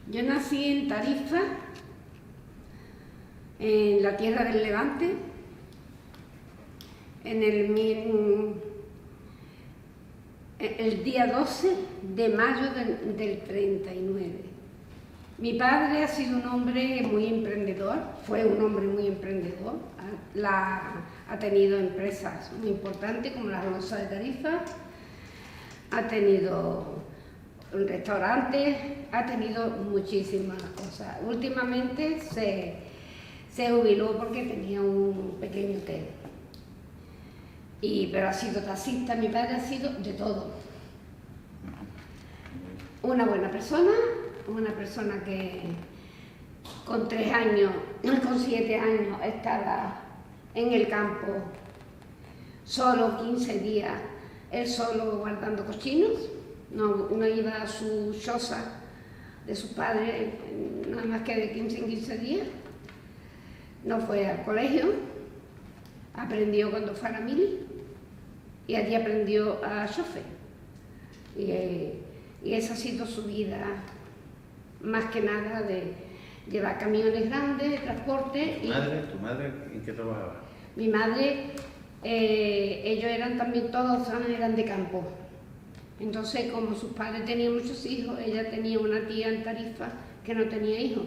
Yo nací en Tarifa, en la tierra del Levante, en el día 12 de mayo del 39. Mi padre ha sido un hombre muy emprendedor, fue un hombre muy emprendedor, ha tenido empresas muy importantes como la Rosa de Tarifa, ha tenido restaurantes, ha tenido muchísimas cosas. Últimamente se jubiló porque tenía un pequeño hotel. Pero ha sido taxista, mi padre ha sido de todo. Una buena persona, una persona que con 7 años estaba en el campo, solo 15 días, él solo guardando cochinos, no iba a su choza de su padre nada más que de 15 en 15 días, no fue al colegio, aprendió cuando fue a la mili y allí aprendió a chofer. Y esa ha sido su vida, más que nada de llevar camiones grandes, de transporte. ¿Tu madre en qué trabajaba? Mi madre, ellos eran también todos, eran de campo. Entonces, como sus padres tenían muchos hijos, ella tenía una tía en Tarifa que no tenía hijos.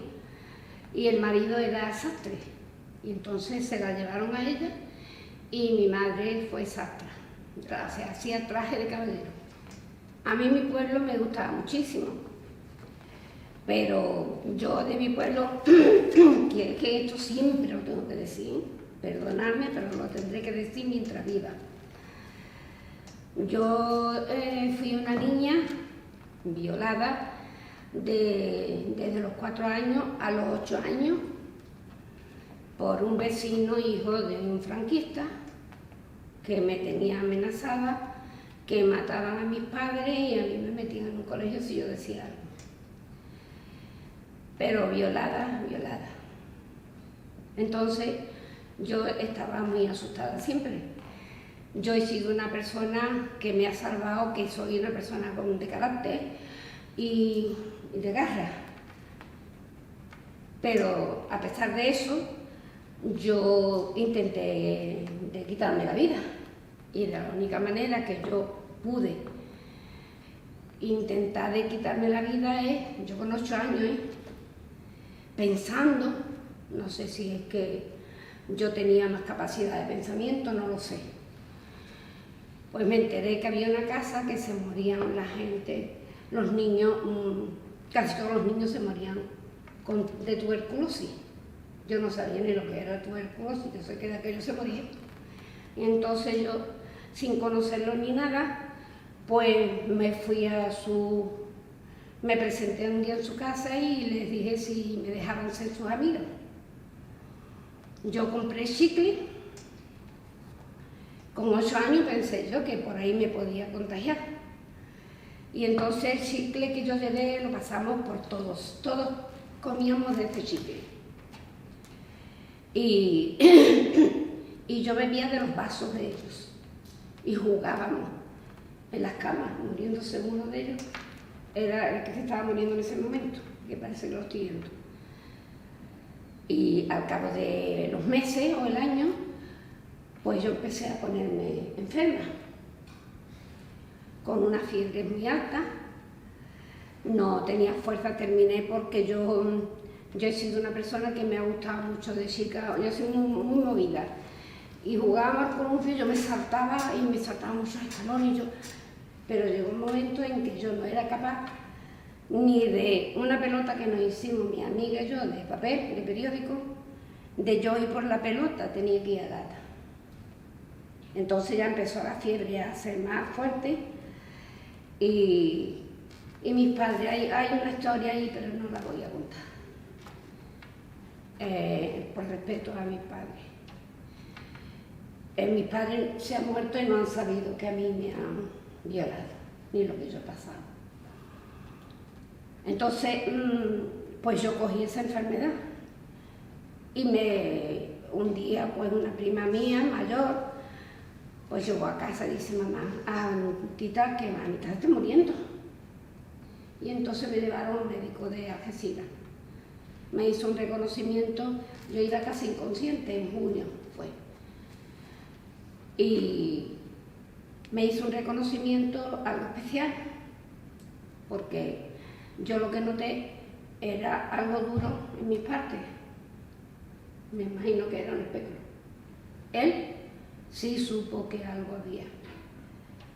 Y el marido era sastre. Y entonces se la llevaron a ella y mi madre fue sastra. O sea, hacía traje de caballero. A mí mi pueblo me gustaba muchísimo, pero yo de mi pueblo, que esto siempre lo tengo que decir, perdonadme, pero lo tendré que decir mientras viva. Yo fui una niña violada desde los 4 años a los 8 años por un vecino hijo de un franquista que me tenía amenazada, que mataban a mis padres y a mí me metían en un colegio si yo decía algo. Pero violada. Entonces yo estaba muy asustada siempre. Yo he sido una persona que me ha salvado, que soy una persona de carácter y de garra. Pero a pesar de eso, yo intenté de quitarme la vida. Y de la única manera que yo pude intentar de quitarme la vida es, yo con 8 años, pensando, no sé si es que yo tenía más capacidad de pensamiento, no lo sé. Pues me enteré que había una casa que se morían la gente, los niños, casi todos los niños se morían de tuberculosis. Yo no sabía ni lo que era tuberculosis, yo sé que de aquello se moría. Y entonces yo, sin conocerlo ni nada, pues me presenté un día en su casa y les dije si me dejaban ser sus amigos. Yo compré chicle, con 8 años pensé yo que por ahí me podía contagiar. Y entonces el chicle que yo llevé lo pasamos por todos comíamos de este chicle. Y yo bebía de los vasos de ellos y jugábamos en las camas, muriéndose uno de ellos. Era el que se estaba muriendo en ese momento, que parece que lo estoy viendo. Y al cabo de los meses o el año, pues yo empecé a ponerme enferma, con una fiebre muy alta. No tenía fuerza, terminé porque yo he sido una persona que me ha gustado mucho de chica, yo soy muy movida. Y jugábamos con un frío, yo me saltaba muchos escalones, pero llegó un momento en que yo no era capaz ni de una pelota que nos hicimos mi amiga y yo, de papel, de periódico, de yo ir por la pelota, tenía que ir a gata. Entonces ya empezó la fiebre a ser más fuerte y mis padres, hay una historia ahí, pero no la voy a contar, por respeto a mis padres. Mis padres se han muerto y no han sabido que a mí me han violado, ni lo que yo he pasado. Entonces, pues yo cogí esa enfermedad y un día, pues una prima mía, mayor, pues llegó a casa y dice, mamá, tita, que mamita está muriendo. y entonces me llevaron a un médico de Algeciras. Me hizo un reconocimiento, yo iba casi inconsciente, en junio fue. Y me hizo un reconocimiento algo especial, porque yo lo que noté era algo duro en mis partes. Me imagino que era un espectro. Él sí supo que algo había,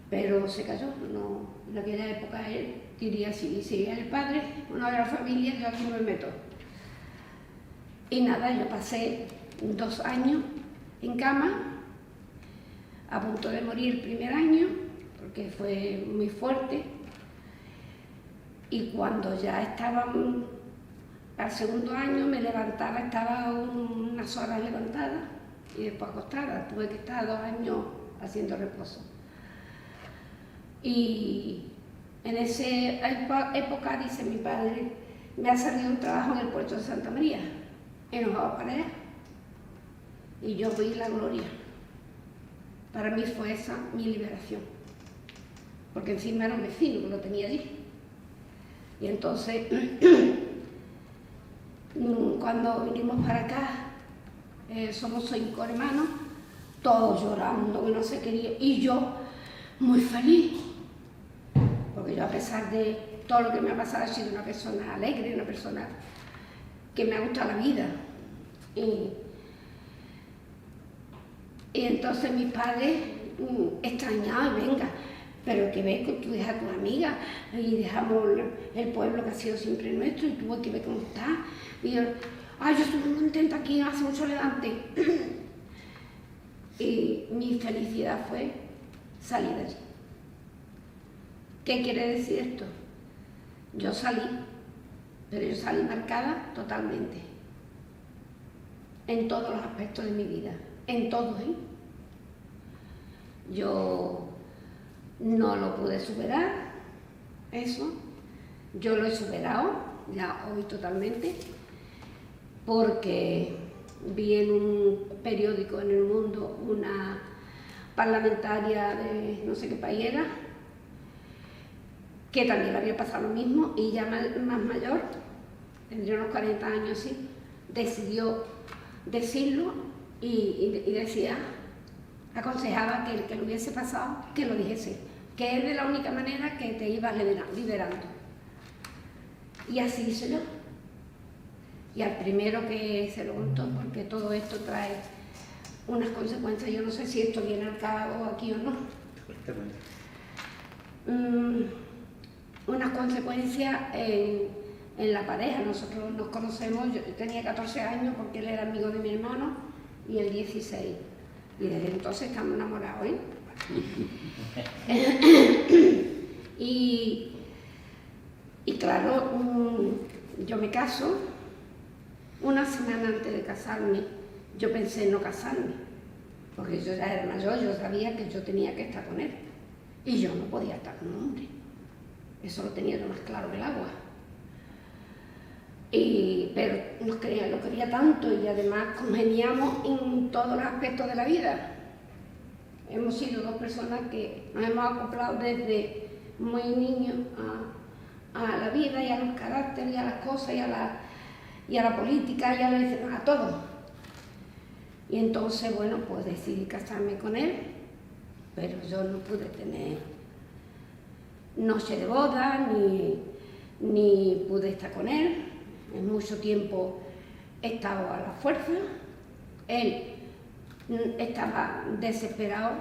pero se cayó. No, en aquella época él diría así, si es el padre, uno de la familia, yo aquí no me meto. Y nada, yo pasé 2 años en cama, a punto de morir el primer año, porque fue muy fuerte. Y cuando ya estaba al segundo año me levantaba, estaba unas horas levantada y después acostada. Tuve que estar 2 años haciendo reposo. Y en esa época, dice mi padre, me ha salido un trabajo en el puerto de Santa María, en Ojao para allá. Y yo vi la gloria. Para mí fue esa mi liberación, porque encima era un vecino que lo tenía allí. Y entonces, cuando vinimos para acá, somos 5 hermanos, todos llorando, que no se quería, y yo muy feliz, porque yo, a pesar de todo lo que me ha pasado, he sido una persona alegre, una persona que me ha gustado la vida. Y entonces mis padres extrañaban, venga, pero que ves con tu hija, tu amiga, y dejamos el pueblo que ha sido siempre nuestro, y tú hay que ver cómo está. Y yo, yo estoy muy contenta aquí, hace mucho levante. Y mi felicidad fue salir de allí. ¿Qué quiere decir esto? Yo salí, pero yo salí marcada totalmente, en todos los aspectos de mi vida, en todos, ¿eh? Yo no lo pude superar, eso. Yo lo he superado, ya hoy totalmente, porque vi en un periódico en El Mundo una parlamentaria de no sé qué país era, que también le había pasado lo mismo, y ya más mayor, tendría unos 40 años así, decidió decirlo y decía, aconsejaba que el que lo hubiese pasado, que lo dijese, que es de la única manera que te ibas liberando. Y así hice yo. Y al primero que se lo contó, porque todo esto trae unas consecuencias, yo no sé si esto viene al cabo aquí o no. Unas consecuencias en la pareja. Nosotros nos conocemos, yo tenía 14 años porque él era amigo de mi hermano y él 16. Y desde entonces estamos enamorados, ¿eh? y claro, yo me caso. Una semana antes de casarme, yo pensé en no casarme, porque yo ya era mayor, yo sabía que yo tenía que estar con él. Y yo no podía estar con un hombre. Eso lo tenía yo más claro que el agua. Pero lo quería tanto, y además congeniamos en todos los aspectos de la vida. Hemos sido 2 personas que nos hemos acoplado desde muy niños a la vida y a los caracteres y a las cosas y a la política y a todo. Y entonces, bueno, pues decidí casarme con él, pero yo no pude tener noche de boda ni pude estar con él. En mucho tiempo he estado a la fuerza. Él estaba desesperado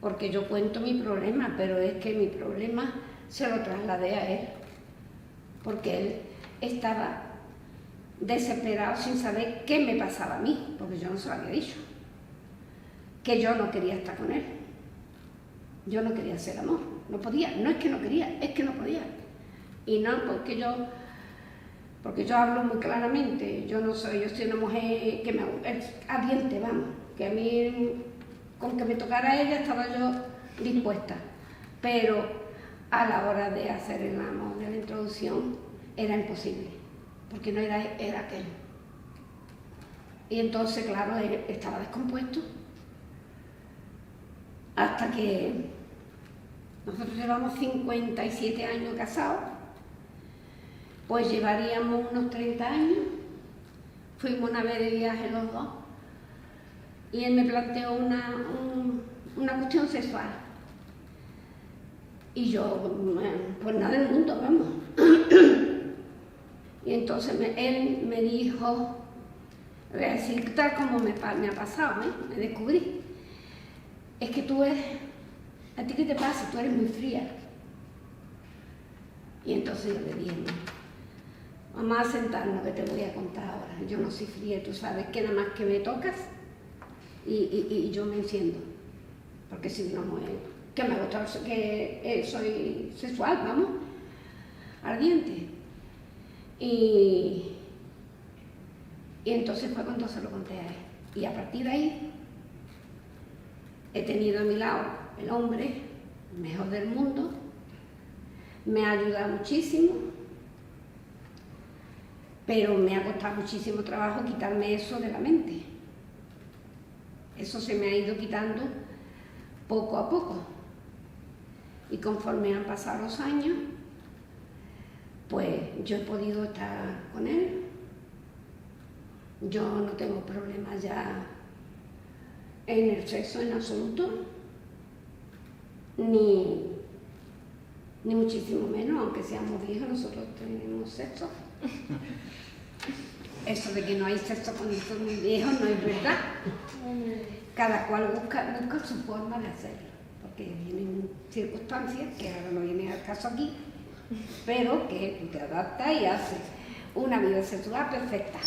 porque yo cuento mi problema, pero es que mi problema se lo trasladé a él, porque él estaba desesperado sin saber qué me pasaba a mí, porque yo no se lo había dicho, que yo no quería estar con él, yo no quería hacer amor, no podía, no es que no quería, es que no podía. Y no porque yo hablo muy claramente, yo soy una mujer que ardiente, vamos, que a mí, con que me tocara ella, estaba yo dispuesta, pero a la hora de hacer el amor, de la introducción, era imposible, porque no era aquel. Y entonces, claro, él estaba descompuesto, hasta que nosotros llevamos 57 años casados, pues llevaríamos unos 30 años, fuimos una vez de viaje los dos, y él me planteó una cuestión sexual. Y yo, pues nada del mundo, vamos. Y entonces él me dijo, voy a decir tal como me ha pasado, me descubrí, es que tú eres, ¿a ti qué te pasa? Tú eres muy fría. Y entonces yo le dije, no, vamos a sentarnos que te voy a contar ahora. Yo no soy fría, tú sabes que nada más que me tocas y yo me enciendo, porque si no, que me gusta, que soy sexual, vamos, ardiente. Y entonces fue cuando se lo conté a él. Y a partir de ahí he tenido a mi lado el hombre mejor del mundo, me ha ayudado muchísimo, pero me ha costado muchísimo trabajo quitarme eso de la mente. Eso se me ha ido quitando poco a poco. Y conforme han pasado los años, pues yo he podido estar con él. Yo no tengo problemas ya en el sexo en absoluto, ni muchísimo menos, aunque seamos viejos, nosotros tenemos sexo. Eso de que no hay sexo cuando somos viejos no es verdad. Cada cual busca su forma de hacerlo, porque vienen circunstancias, que ahora no viene al caso aquí, pero que tú te adaptas y haces una vida sexual perfecta,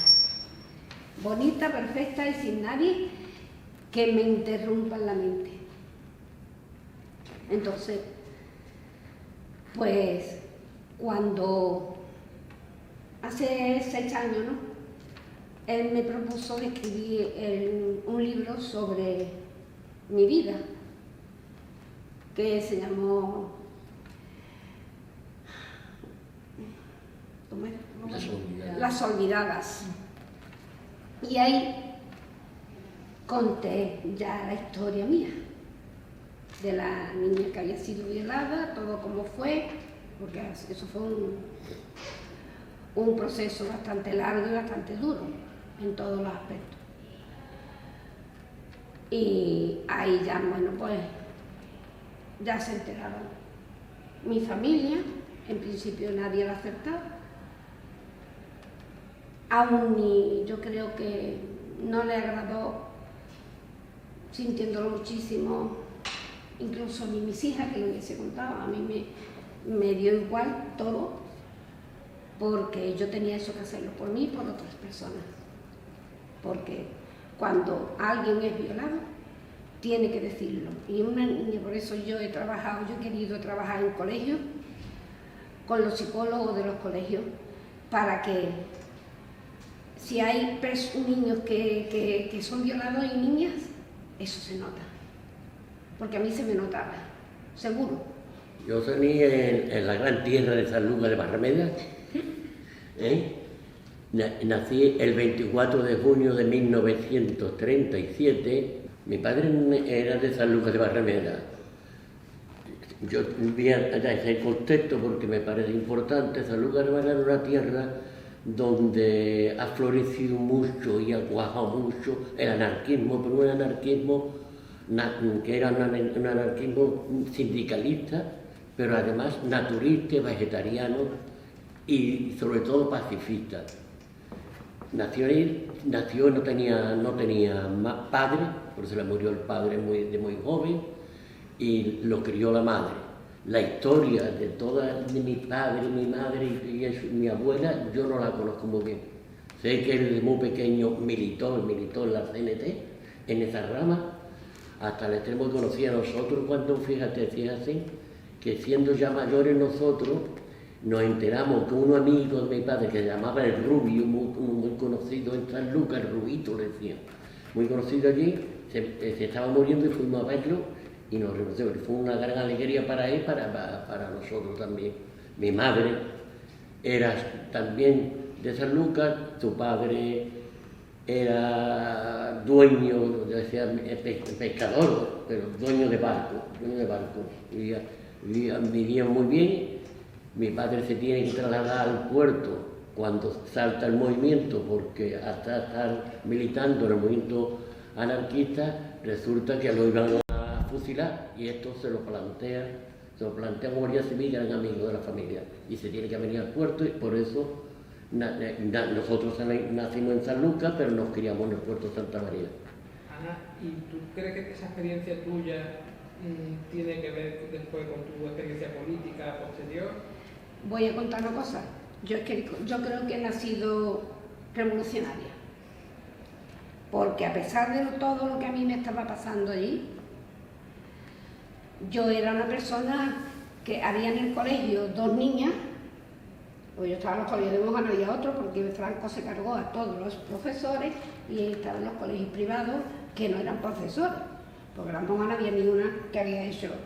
bonita, perfecta y sin nadie que me interrumpa en la mente. Entonces, pues cuando hace 6 años, ¿no?, él me propuso escribir un libro sobre mi vida, que se llamó Las Olvidadas. Y ahí conté ya la historia mía, de la niña que había sido violada, todo como fue, porque eso fue un proceso bastante largo y bastante duro en todos los aspectos. Y ahí ya, bueno, pues ya se enteraron mi familia, en principio nadie la aceptaba, aún ni yo creo que no le agradó, sintiéndolo muchísimo, incluso ni mis hijas, que lo hubiese contado, a mí me dio igual todo, porque yo tenía eso que hacerlo por mí y por otras personas. Porque cuando alguien es violado, tiene que decirlo. Y una niña, por eso yo he querido trabajar en colegios, con los psicólogos de los colegios, para que si hay niños que son violados y niñas, eso se nota. Porque a mí se me notaba, seguro. Yo salí en la gran tierra de San Lucas de Barrameda. Nací el 24 de junio de 1937. Mi padre era de San Lucas de Barrameda. Yo vi ese contexto porque me parece importante. San Lucas de Barrameda era una tierra donde ha florecido mucho y ha cuajado mucho el anarquismo, pero un anarquismo que era un anarquismo sindicalista, pero además naturista, vegetariano y sobre todo pacifista. Nació, no tenía más padre, porque se le murió el padre de muy joven, y lo crió la madre. La historia de mi padre, mi madre y mi abuela, yo no la conozco muy bien. Sé que él de muy pequeño militó en la CNT, en esa rama, hasta el extremo que conocía a nosotros cuando, fíjate, que siendo ya mayores nosotros, nos enteramos que un amigo de mi padre, que se llamaba el Rubio, muy conocido en San Lucas, el Rubito le decían, muy conocido allí, se estaba muriendo y fuimos a verlo y nos reconocimos. Fue una gran alegría para él, para nosotros también. Mi madre era también de San Lucas, su padre era dueño, decía pescador, pero dueño de barco. Vivían muy bien. Mi padre se tiene que trasladar al puerto cuando salta el movimiento, porque hasta estar militando en el movimiento anarquista, resulta que lo iban a fusilar, y esto se lo plantea como guardia civil, y eran amigos de la familia, y se tiene que venir al puerto, y por eso nosotros nacimos en San Lucas, pero nos criamos en el puerto de Santa María. Ana, ¿y tú crees que esa experiencia tuya tiene que ver después con tu experiencia política posterior? Voy a contar una cosa. Yo creo que he nacido revolucionaria, porque a pesar de todo lo que a mí me estaba pasando allí, yo era una persona que había en el colegio 2 niñas, pues yo estaba en los colegios de monjas, no había otro, porque Franco se cargó a todos los profesores, y estaba en los colegios privados que no eran profesores, porque las monjas no había ninguna que había estudiado,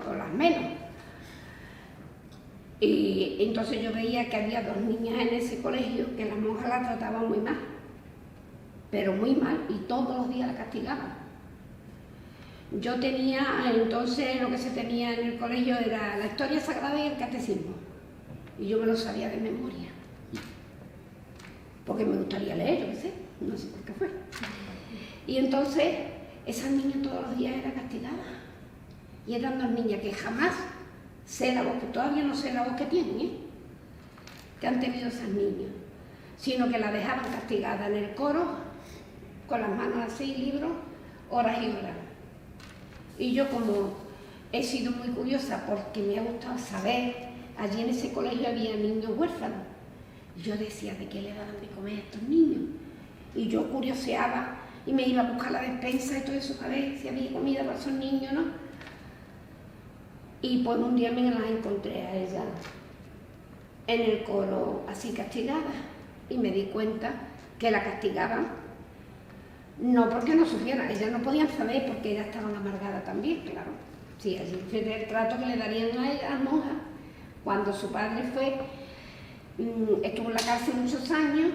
o las menos. Y entonces yo veía que había 2 niñas en ese colegio que las monjas la trataban muy mal, pero muy mal, y todos los días la castigaban. Yo tenía, entonces lo que se tenía en el colegio era la historia sagrada y el catecismo, y yo me lo sabía de memoria, porque me gustaría leer, yo qué sé, no sé por qué fue. Y entonces esas niñas todos los días eran castigadas, y eran 2 niñas que jamás sé la voz, que todavía no sé la voz que tienen, que han tenido esas niñas, sino que la dejaban castigada en el coro, con las manos así, libros, horas y horas. Y yo, como he sido muy curiosa porque me ha gustado saber, allí en ese colegio había niños huérfanos, y yo decía, ¿de qué le daban de comer a estos niños? Y yo curioseaba y me iba a buscar la despensa y todo eso para ver si había comida para esos niños, ¿no? Y pues un día me las encontré a ellas en el coro así castigadas, y me di cuenta que la castigaban no porque no supieran, ellas no podían saber porque ellas estaban amargadas también, claro. Sí, así fue el trato que le darían a ellas, a las monjas. Cuando su padre estuvo en la cárcel muchos años,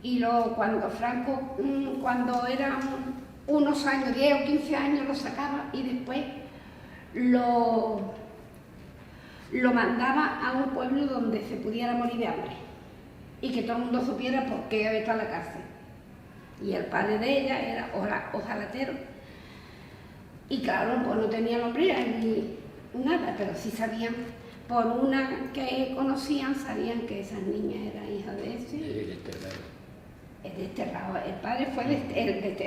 y luego cuando Franco, cuando eran unos años, 10 o 15 años, lo sacaba, y después lo mandaba a un pueblo donde se pudiera morir de hambre y que todo el mundo supiera por qué había estado en la cárcel. Y el padre de ella era ojalatero, y claro, pues no tenía nombre ni nada, pero sí sabían, por una que conocían, sabían que esas niñas eran hijas de ese. El desterrado. El padre fue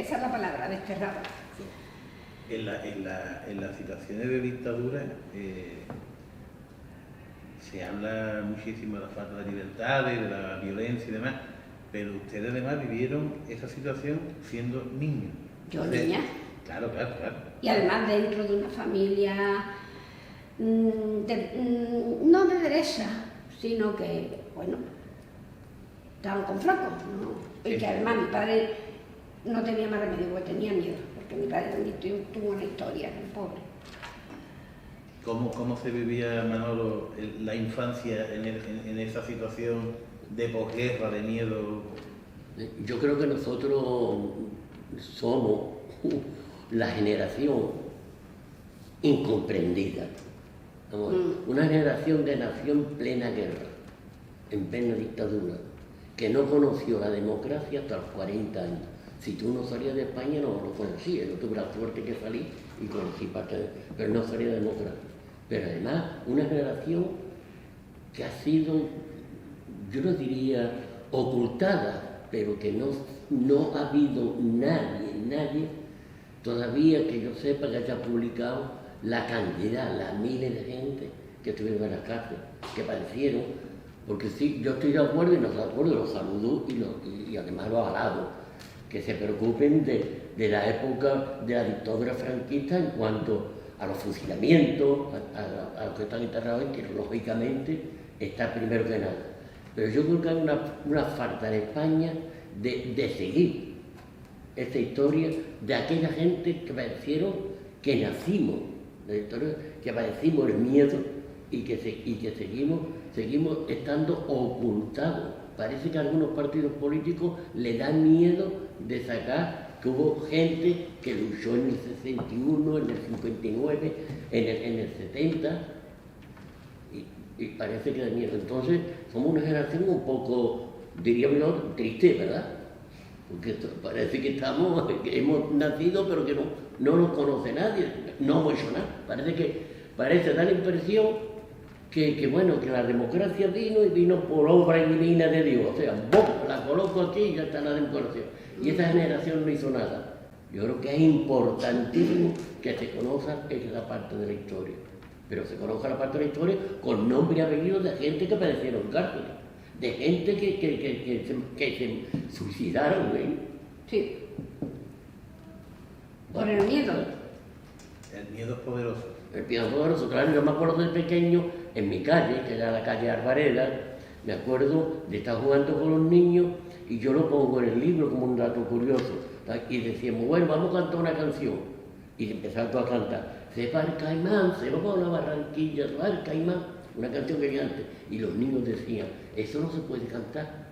esa es la palabra, desterrado. En las situaciones de dictadura se habla muchísimo de la falta de libertades, de la violencia y demás, pero ustedes además vivieron esa situación siendo niños. Yo niña. Claro. Y además dentro de una familia no de derecha, sino que, bueno, estaban con Franco, ¿no? Y que además mi padre no tenía más remedio, porque tenía miedo, porque mi padre también tuvo una historia, el pobre. ¿Cómo se vivía, Manolo, la infancia en esa situación de posguerra, de miedo? Yo creo que nosotros somos la generación incomprendida. Una generación de nación plena guerra, en plena dictadura, que no conoció la democracia hasta los 40 años. Si tú no salías de España, no lo conocías. Yo tuve la suerte que salí y conocí parte de... pero no salía de democracia. Pero además, una generación que ha sido, yo no diría ocultada, pero que no ha habido nadie todavía que yo sepa que haya publicado la cantidad, las miles de gente que estuvieron en las cárceles, que padecieron, porque sí, yo estoy de acuerdo y no estoy de acuerdo, los saludo y además los alabo, que se preocupen de la época de la dictadura franquista en cuanto a los fusilamientos, a los que están enterrados, que lógicamente está primero que nada. Pero yo creo que hay una falta en España de seguir esta historia de aquella gente que padecieron, que nacimos, la historia, que padecimos el miedo y que seguimos estando ocultados. Parece que a algunos partidos políticos le dan miedo de sacar que hubo gente que luchó en el 61, en el 59, en el 70, y parece que da miedo. Entonces, somos una generación un poco, diríamos yo, triste, ¿verdad? Porque parece que que hemos nacido, pero que no nos conoce nadie, no hemos hecho nada. Parece dar la impresión que bueno, que la democracia vino por obra divina de Dios. O sea, ¡bom!, la coloco aquí y ya está la democracia. Y esa generación no hizo nada. Yo creo que es importantísimo que se conozca esa parte de la historia. Pero se conozca la parte de la historia con nombre y apellido de gente que padecieron cárceles, de gente que se suicidaron, ¿eh? Sí. Por el miedo. El miedo es poderoso. El miedo es poderoso, claro. Yo me acuerdo de pequeño, en mi calle, que era la calle Arbareda, me acuerdo de estar jugando con los niños y yo lo pongo en el libro como un dato curioso. Y decíamos, bueno, vamos a cantar una canción. Y empezamos a cantar, se va el Caimán, se va a la Barranquilla, se va el Caimán, una canción que había antes. Y los niños decían, eso no se puede cantar.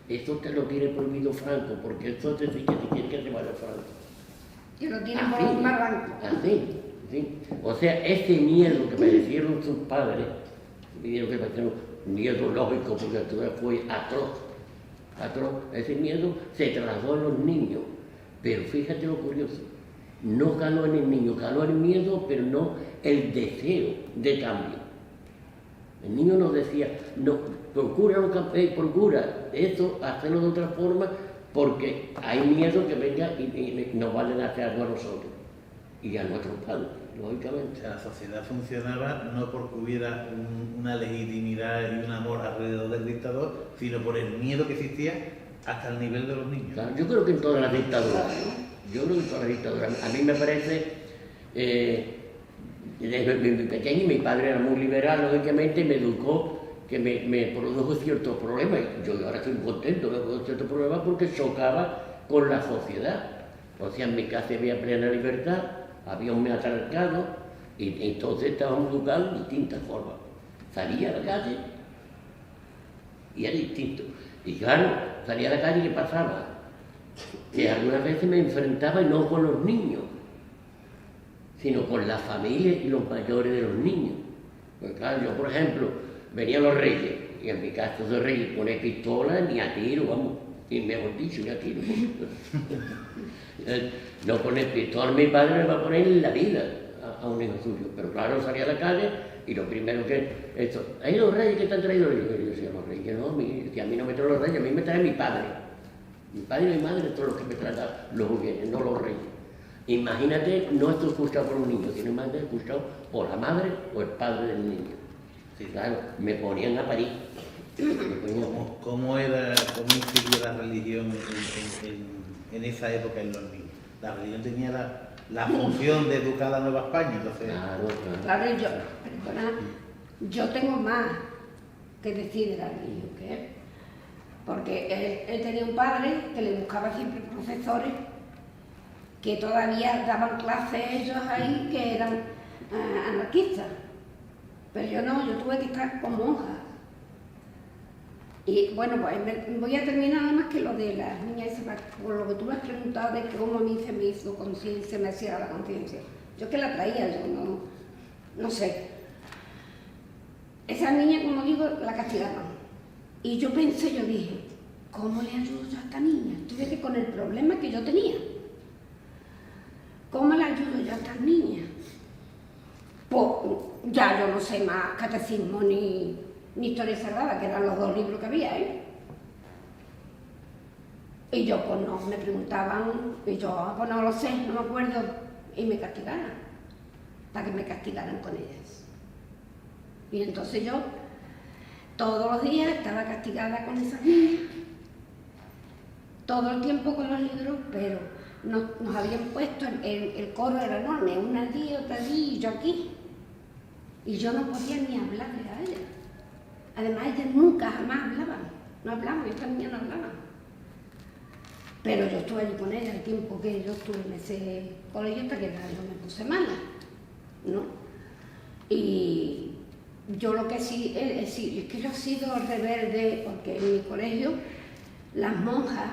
Eso te lo tiene prohibido Franco, porque eso te dice que si quiere que se vaya Franco. Que lo tienen por un barranco. Así, sí. O sea, ese miedo que padecieron sus padres, miedo lógico, porque fue atroz, ese miedo se trasladó en los niños. Pero fíjate lo curioso, no caló en el niño, caló el miedo, pero no el deseo de cambio. El niño nos decía, no, procura esto, hacerlo de otra forma, porque hay miedo que venga y nos vayan a hacer algo a nosotros y a nuestros padres, lógicamente. O sea, la sociedad funcionaba no porque hubiera una legitimidad y un amor alrededor del dictador, sino por el miedo que existía hasta el nivel de los niños. Claro, yo creo que en todas las dictaduras, a mí me parece, desde muy pequeño, mi padre era muy liberal, lógicamente, me educó, que me produjo ciertos problemas. Yo ahora estoy contento, me produjo ciertos problemas porque chocaba con la sociedad. O sea, en mi casa había plena libertad, había un matriarcado, y entonces estábamos educados de distintas formas. Salía a la calle y era distinto. Y claro, salía a la calle y ¿qué pasaba? Que algunas veces me enfrentaba y no con los niños, sino con la familia y los mayores de los niños. Pues claro, yo por ejemplo, venían los reyes, y en mi casa de reyes pone pistola ni a tiro, vamos, y mejor dicho, ni a tiro. No pone pistola, mi padre le va a poner en la vida a un hijo suyo, pero claro, salía a la calle y lo primero que, ¿hay los reyes que te han traído? Yo decía, los reyes no, si a mí no me traen los reyes, a mí me trae mi padre y mi madre, todos los que me traen los juguetes, no los reyes. Imagínate, no estoy escuchado por un niño, sino más escuchado por la madre o el padre del niño. Sí, claro, me ponían a parir. ¿Cómo influía la religión en esa época en los niños? La religión tenía la función de educar a la Nueva España, entonces... Claro, yo tengo más que decir de la religión que él, porque él tenía un padre que le buscaba siempre profesores que todavía daban clases ellos ahí que eran anarquistas, pero yo no, yo tuve que estar con monjas. Y bueno, pues voy a terminar nada más que lo de las niñas, por lo que tú me has preguntado de cómo a mí se me hizo conciencia, me hacía la conciencia. Yo que la traía, yo no sé. Esa niña, como digo, la castigaban. Y yo dije, ¿cómo le ayudo yo a esta niña? Tuve que con el problema que yo tenía. ¿Cómo le ayudo yo a estas niñas? Pues ya yo no sé más catecismo ni Historia Sagrada, que eran los dos libros que había, ¿eh? Y yo, pues no, me preguntaban, y yo, pues no lo sé, no me acuerdo, y me castigaran, para que me castigaran con ellas. Y entonces yo, todos los días estaba castigada con esas niñas, todo el tiempo con los libros, pero nos habían puesto, el coro era enorme, una allí, otra allí, y yo aquí. Y yo no podía ni hablarle a ellas. Además, ellas nunca, jamás hablaban. No hablaban, estas niñas no hablaban. Pero yo estuve allí con ellas el tiempo que yo estuve en ese colegio hasta que yo me puse mala, ¿no? Y yo lo que sí, es que yo he sido rebelde, porque en mi colegio las monjas,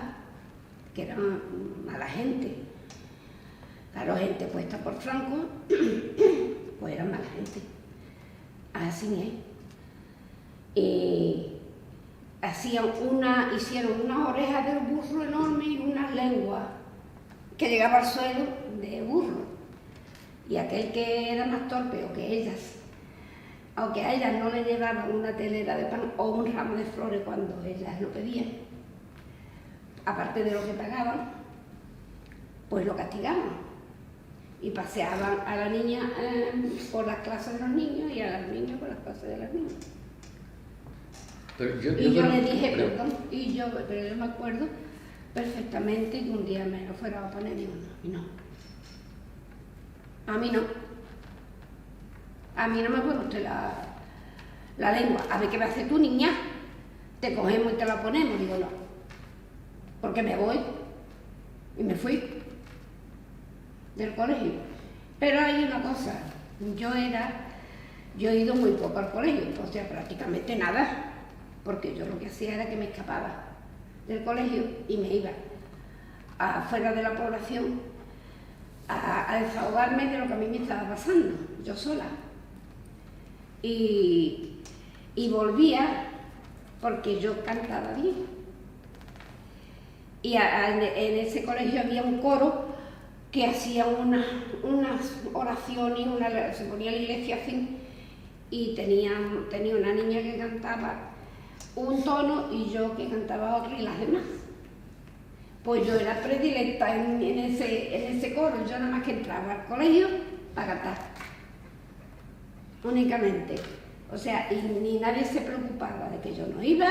que eran mala gente, claro, gente puesta por Franco, pues eran mala gente. Así es. y hicieron unas orejas de burro enormes y unas lenguas que llegaba al suelo de burro. Y aquel que era más torpe, o que ellas, aunque a ellas no le llevaban una telera de pan o un ramo de flores cuando ellas lo pedían, aparte de lo que pagaban, pues lo castigaban. Y paseaban a la niña por las clases de los niños y a los niños por las clases de las niñas. Pero yo le dije perdón, pero yo me acuerdo perfectamente que un día me lo fuera a poner y no. A mí no. A mí no me pone usted la lengua. A ver qué va a hacer tú, niña. Te cogemos y te la ponemos. Digo, no. Porque me voy. Y me fui del colegio. Pero hay una cosa. Yo he ido muy poco al colegio, o sea, prácticamente nada. Porque yo lo que hacía era que me escapaba del colegio y me iba afuera de la población a desahogarme de lo que a mí me estaba pasando, yo sola. Y volvía porque yo cantaba bien. Y en ese colegio había un coro que hacía unas oraciones, se ponía la iglesia así, y tenía una niña que cantaba un tono y yo que cantaba otro y las demás. Pues yo era predilecta en ese coro, yo nada más que entraba al colegio para cantar, únicamente. O sea, y ni nadie se preocupaba de que yo no iba,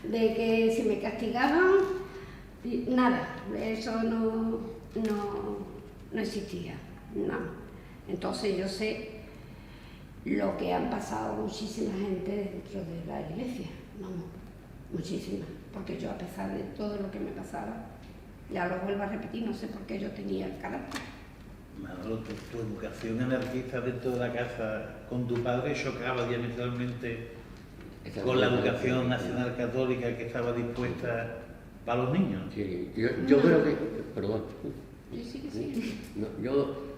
de que se me castigaban, nada, eso no existía, no. Entonces yo sé lo que han pasado muchísima gente dentro de la iglesia, muchísima, porque yo a pesar de todo lo que me pasaba, ya lo vuelvo a repetir, no sé por qué yo tenía el carácter. Manolo, tu educación anarquista dentro de la casa con tu padre chocaba diametralmente con la educación nacional católica que estaba dispuesta para los niños. Sí, yo creo que, perdón. Sí. No,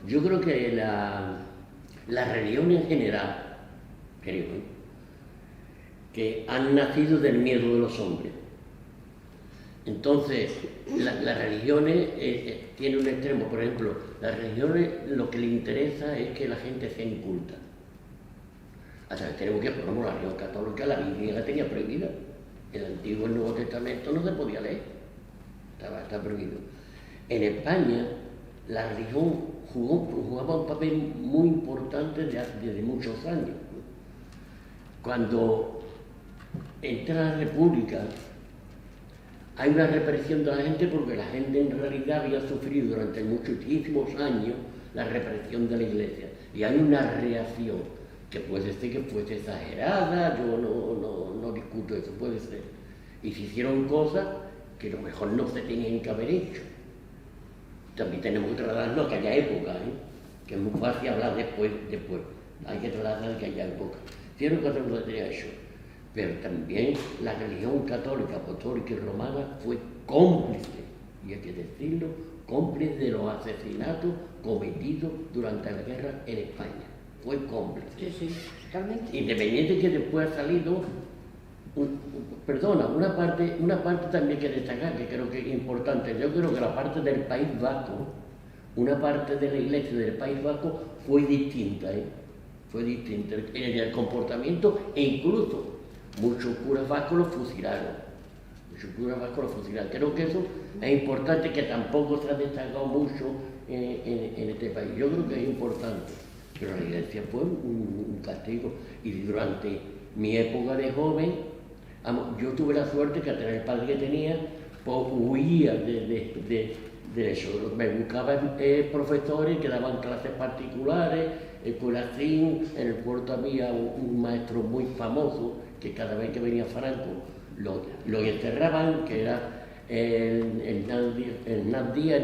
yo creo que la religión en general, creo, que han nacido del miedo de los hombres. Entonces, las religiones tienen un extremo, por ejemplo, las religiones lo que les interesa es que la gente sea inculta. O sea, tenemos que, por ejemplo, la religión católica, la Biblia la tenía prohibida. El Antiguo y el Nuevo Testamento no se podía leer, está prohibido. En España, la religión jugaba un papel muy importante desde muchos años. Cuando entra la República, hay una represión de la gente porque la gente en realidad había sufrido durante muchísimos años la represión de la Iglesia. Y hay una reacción que puede ser que fuese exagerada, yo no discuto eso, puede ser. Y se hicieron cosas que a lo mejor no se tenían que haber hecho. También tenemos que trasladarnos a aquella época, que es muy fácil hablar después. Hay que trasladarnos a aquella época. Hicieron cosas que no se tenían hecho. Pero también la religión católica, apostólica y romana fue cómplice, y hay que decirlo, cómplice de los asesinatos cometidos durante la guerra en España. Fue cómplice. Sí, totalmente. Independiente que después ha salido, una parte también que destacar, que creo que es importante. Yo creo que la parte del País Vasco, una parte de la iglesia del País Vasco fue distinta, fue distinta en el comportamiento e incluso muchos curas vascos los fusilaron. Creo que eso es importante, que tampoco se ha destacado mucho en este país. Yo creo que es importante, pero la iglesia fue un castigo. Y durante mi época de joven, yo tuve la suerte que al tener el padre que tenía, pues huía de eso. Me buscaban profesores que daban clases particulares, el Curacín, en el puerto había un maestro muy famoso, que cada vez que venía Franco lo enterraban, que era Hernán Díaz,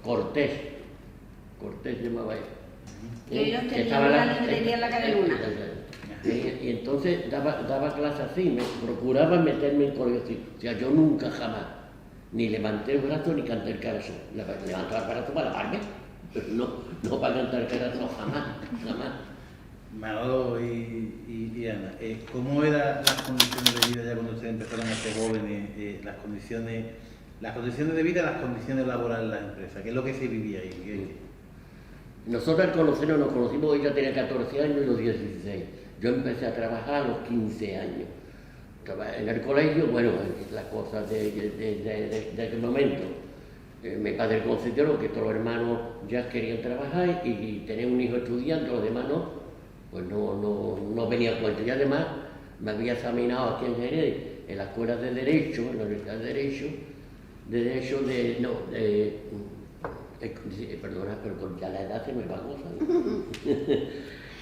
Cortés llamaba él. Y ellos tenían la librería en la calle Luna. Y entonces daba clases así, me procuraba meterme en colegio. O sea, yo nunca jamás ni levanté el brazo ni canté el corazón. Levantaba el brazo para lavarme, pero no para cantar el corazón, jamás. Manolo y Ana, ¿cómo eran las condiciones de vida ya cuando ustedes empezaron a ser jóvenes? Las condiciones de vida y las condiciones laborales de las empresas. ¿Qué es lo que se vivía ahí? Nosotros al conocernos nos conocimos, ella tenía 14 años y los 16. Yo empecé a trabajar a los 15 años. En el colegio, bueno, las cosas de aquel momento. Mi padre concedió que todos los hermanos ya querían trabajar y tener un hijo estudiante, los demás no, pues no venía a cuenta. Y además me había examinado aquí en Jerez, en la escuela de Derecho, en la Universidad de perdona, pero con ya la edad se me va a cosa, ¿no?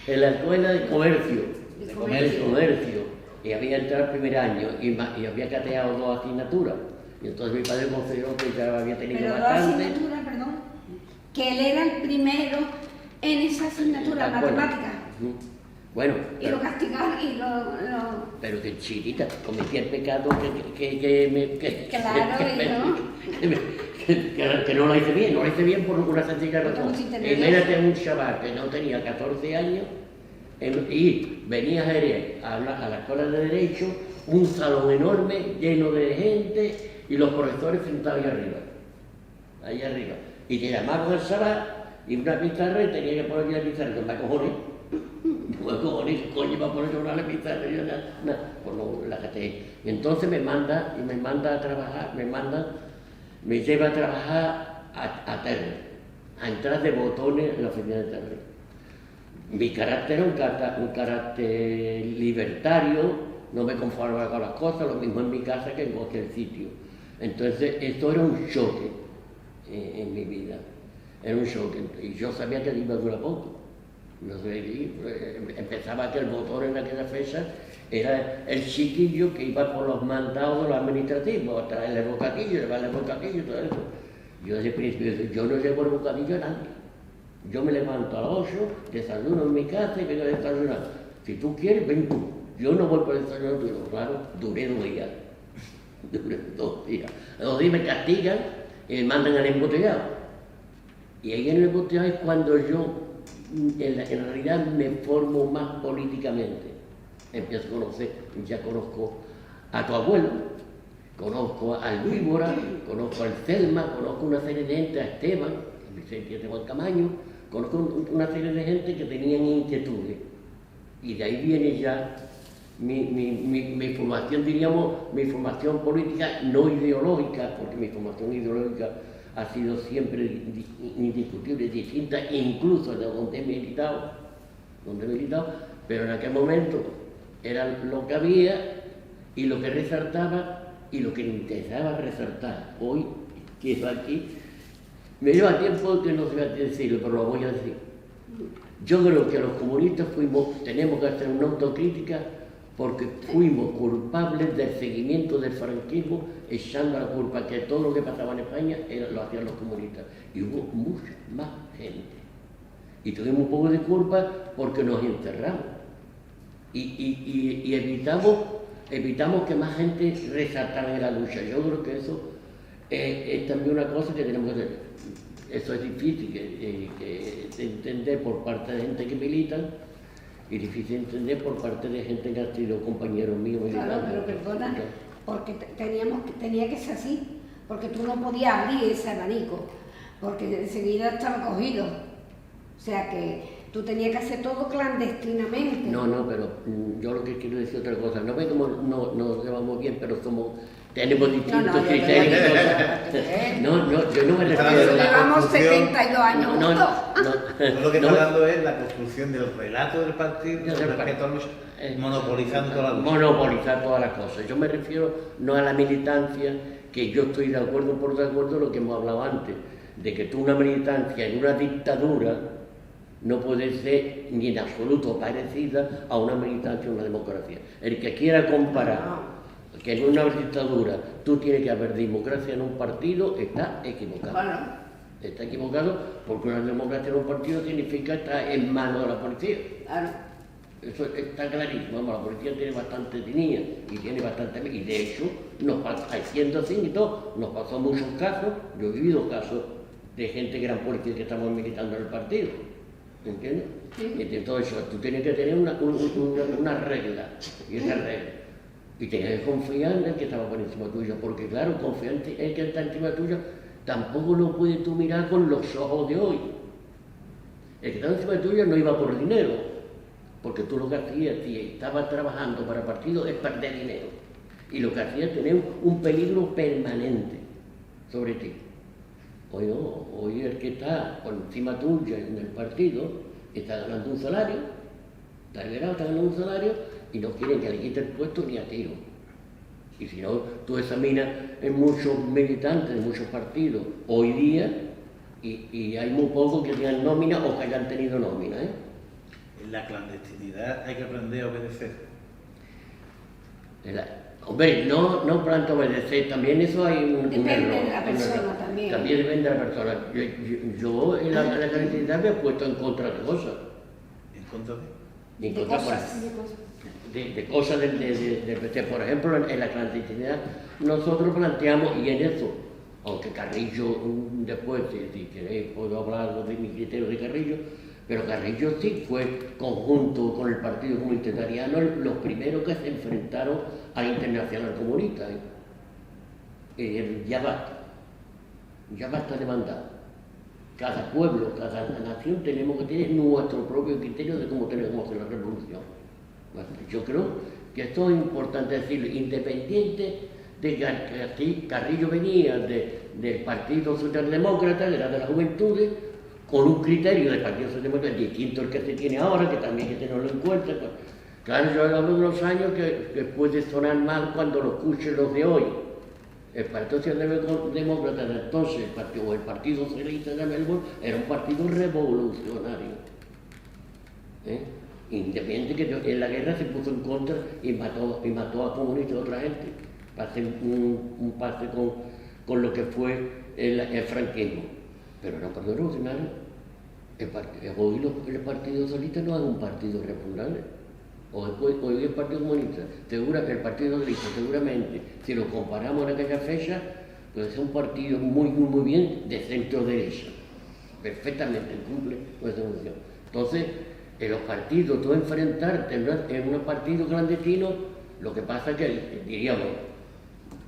En la escuela de comercio, y había entrado el primer año y había cateado 2 asignaturas. Y entonces mi padre consideró que ya había tenido pero bastante. Pero 2 asignaturas, perdón, que él era el primero en esa asignatura, matemática. Bueno, y lo castigaron y lo... Pero que chiquita, cometía el pecado que no lo hice bien, no lo hice bien por una sencilla razón. Imagínate un chaval que no tenía 14 años y venía a Jerez a la escuela de Derecho, un salón enorme lleno de gente y los profesores sentados ahí arriba. Y te llamaban al chaval y una pizarra y tenía que poner la pizarra, que me acojones. Coño, va a poner una pizarra y yo pues no la cateé. Y entonces me manda a trabajar, me lleva a trabajar a Terre, a entrar de botones en la oficina de Terre. Mi carácter era un carácter libertario, no me conformaba con las cosas, lo mismo en mi casa que en cualquier sitio. Entonces esto era un choque en mi vida, era un choque. Y yo sabía que iba a durar poco. No sé, empezaba que el botón en aquella fecha era el chiquillo que iba por los mandados de los administrativos, a traerle el bocadillo, llevarle el bocadillo y todo eso. Yo desde el principio dije, yo no llevo el bocadillo a nadie. Yo me levanto a las 8, desayuno en mi casa y vengo a desayunar. Si tú quieres, ven tú. Yo no voy por el desayuno tuyo. Claro, duré 2 días. Duré 2 días. A 2 días me castigan y me mandan al embotellado. Y ahí en el embotellado es cuando yo en realidad me formo más políticamente. Empiezo a conocer, ya conozco a tu abuelo, conozco al Víbora, conozco al Selma, conozco una serie de gente, a Esteban, Vicente Esteban Camaño, conozco una serie de gente que tenían inquietudes. Y de ahí viene ya mi formación, diríamos, mi formación política no ideológica, porque mi formación ideológica ha sido siempre indiscutible, distinta, incluso de donde he militado, pero en aquel momento era lo que había y lo que resaltaba y lo que me interesaba resaltar. Hoy, que estoy aquí, me lleva tiempo que no se va a decirlo, pero lo voy a decir. Yo creo que los comunistas tenemos que hacer una autocrítica porque fuimos culpables del seguimiento del franquismo, echando la culpa que todo lo que pasaba en España lo hacían los comunistas. Y hubo mucha más gente. Y tuvimos un poco de culpa porque nos encerramos. Y evitamos que más gente resaltara en la lucha. Yo creo que eso es también una cosa que tenemos que hacer. Eso es difícil de entender por parte de gente que militan, y difícil de entender por parte de gente que ha sido compañeros míos militares. Claro, pero perdona, porque tenía que ser así, porque tú no podías abrir ese abanico, porque enseguida estaba cogido. O sea que tú tenías que hacer todo clandestinamente. No, pero yo lo que quiero decir otra cosa. No ve cómo nos llevamos bien, pero tenemos distintos criterios. Yo no me refiero. Llevamos 72 años juntos. Lo que está hablando es la construcción del relato del partido, monopolizando todas las cosas. Monopolizar todas las cosas. Yo me refiero no a la militancia, que yo estoy de acuerdo por desacuerdo con lo que hemos hablado antes, de que tú una militancia en una dictadura no puede ser ni en absoluto parecida a una militancia en una democracia. El que quiera comparar que en una dictadura tú tienes que haber democracia en un partido está equivocado. Bueno. Está equivocado porque una democracia en un partido significa estar en manos de la policía. Claro. Eso está clarísimo. Vamos, la policía tiene bastante tenía y tiene bastante. Y de hecho, haciendo así y todo, nos pasó muchos casos. Yo he vivido casos de gente que eran policías que estaban militando en el partido. ¿entiendes? Sí. Y todo eso, tú tienes que tener una regla, y esa regla. Y tenías que confiar en el que estaba por encima tuyo, porque claro, confiar en el que está encima tuyo, tampoco lo puedes tú mirar con los ojos de hoy. El que estaba encima tuyo no iba por dinero, porque tú lo que hacías, si estabas trabajando para partido, es perder dinero. Y lo que hacías es tener un peligro permanente sobre ti. Hoy no, hoy el que está por encima tuya en el partido está ganando un salario, está liberado, está ganando un salario, y no quieren que le quite el puesto ni a tiro. Y si no, tú examinas en muchos militantes de muchos partidos hoy día, y hay muy pocos que tengan nómina o que hayan tenido nómina, ¿eh? En la clandestinidad hay que aprender a obedecer. Hombre, no planto obedecer, también eso hay un Depende error, de la persona también. También depende de la persona. Yo en la clandestinidad me he puesto en contra de cosas. ¿En contra de? En De contra, cosas. de cosas por ejemplo, en la clandestinidad nosotros planteamos, y en eso, aunque Carrillo después, si queréis puedo hablar algo de mi criterio de Carrillo, pero Carrillo sí fue conjunto con el Partido Comunista Italiano los primeros que se enfrentaron a la Internacional Comunista. Ya basta de mandar. Cada pueblo, cada nación tenemos que tener nuestro propio criterio de cómo tenemos que hacer la revolución. Yo creo que esto es importante decirlo, independiente de que Carrillo venía del Partido Socialdemócrata, que era de las Juventudes, con un criterio del Partido Socialdemócrata distinto al que se tiene ahora, que también hay que tenerlo en cuenta. Claro, yo hablo de unos años que puede sonar mal cuando lo escuchen los de hoy. El Partido Socialdemócrata de entonces, el Partido Socialista de Melbourne, era un partido revolucionario. Independiente que en la guerra se puso en contra y mató a comunistas y a otra gente, para hacer un pase con lo que fue el franquismo. Pero era un partido revolucionario. Hoy el Partido Socialista no es un partido revolucionario. Hoy el Partido Comunista, el Partido Socialista seguramente, si lo comparamos en aquella fecha, puede ser un partido muy bien de centro derecha. Perfectamente cumple con esa función. Entonces, en los partidos, tú enfrentarte en un partido clandestino, lo que pasa es que, diríamos,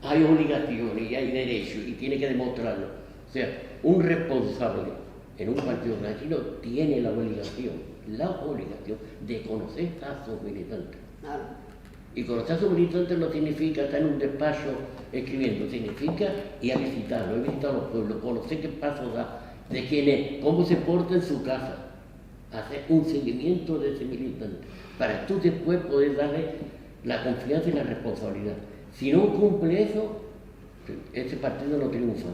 hay obligaciones y hay derechos y tiene que demostrarlo. O sea, un responsable en un partido clandestino tiene la obligación de conocer a sus militantes. Claro. Y conocer a sus militantes no significa estar en un despacho escribiendo, significa ir a visitarlo, ir a visitar a los pueblos, conocer qué paso da, de quién es, cómo se porta en su casa, hacer un seguimiento de ese militante, para tú después poder darle la confianza y la responsabilidad. Si no cumple eso, ese partido no triunfa,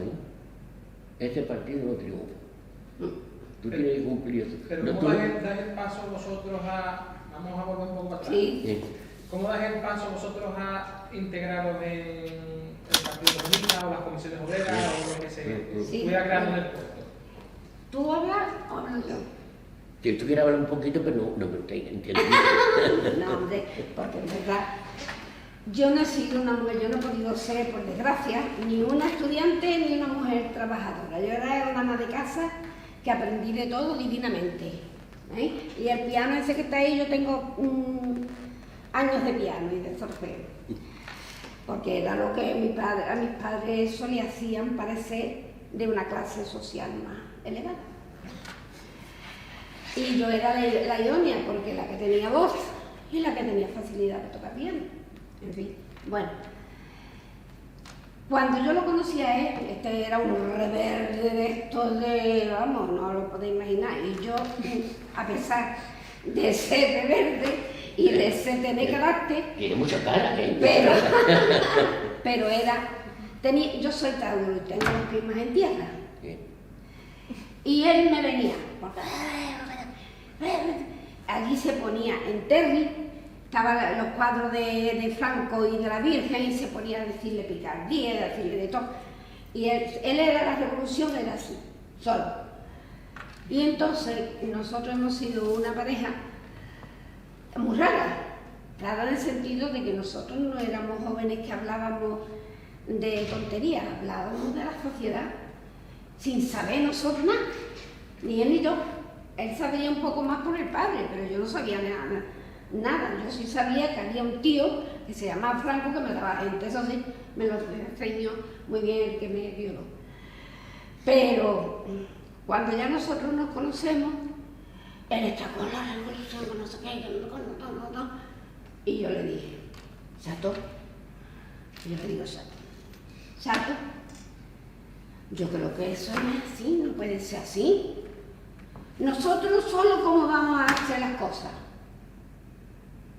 Ese partido no triunfa. Tú tienes que cumplir eso. Pero no, ¿cómo dais el paso vosotros vamos a volver un poco atrás? Sí. ¿Cómo dais el paso vosotros a integraros en el Partido Comunista o las comisiones obreras o lo que se pudiera crear en el puerto? ¿Tú hablas o hablo yo? Si tú quieres hablar un poquito, pero no me entiendo. No, hombre, porque en verdad yo no he sido una mujer, yo no he podido ser, por desgracia, ni una estudiante ni una mujer trabajadora. Yo era una ama de casa que aprendí de todo divinamente. Y el piano ese que está ahí, yo tengo años de piano y de solfeo. Porque era lo que a mis padres eso le hacían parecer de una clase social más elevada. Y yo era la idónea, porque la que tenía voz y la que tenía facilidad de tocar piano. En fin, bueno. Cuando yo lo conocí a él, este era un reverde de estos de, vamos, no lo podéis imaginar. Y yo, a pesar de ser reverde y de ser tener carácter... Tiene mucha cara, Pero yo soy tauro y tengo los pies más en tierra. Y él me venía, porque allí se ponía en Terry, estaban los cuadros de Franco y de la Virgen y se ponía a decirle picardía, a decirle de todo. Y él era la revolución, era así, solo. Y entonces nosotros hemos sido una pareja muy rara en el sentido de que nosotros no éramos jóvenes que hablábamos de tonterías, hablábamos de la sociedad, sin saber nosotros nada, ni él ni yo. él sabía un poco más por el padre, pero yo no sabía nada. Yo sí sabía que había un tío que se llamaba Franco que me daba gente, eso sí, me lo enseñó muy bien el que me violó. Pero cuando ya nosotros nos conocemos, él está con la revolución, no sé qué, no. Y yo le dije, Sato, yo le digo, Sato, yo creo que eso no es así, no puede ser así. Nosotros solo cómo vamos a hacer las cosas.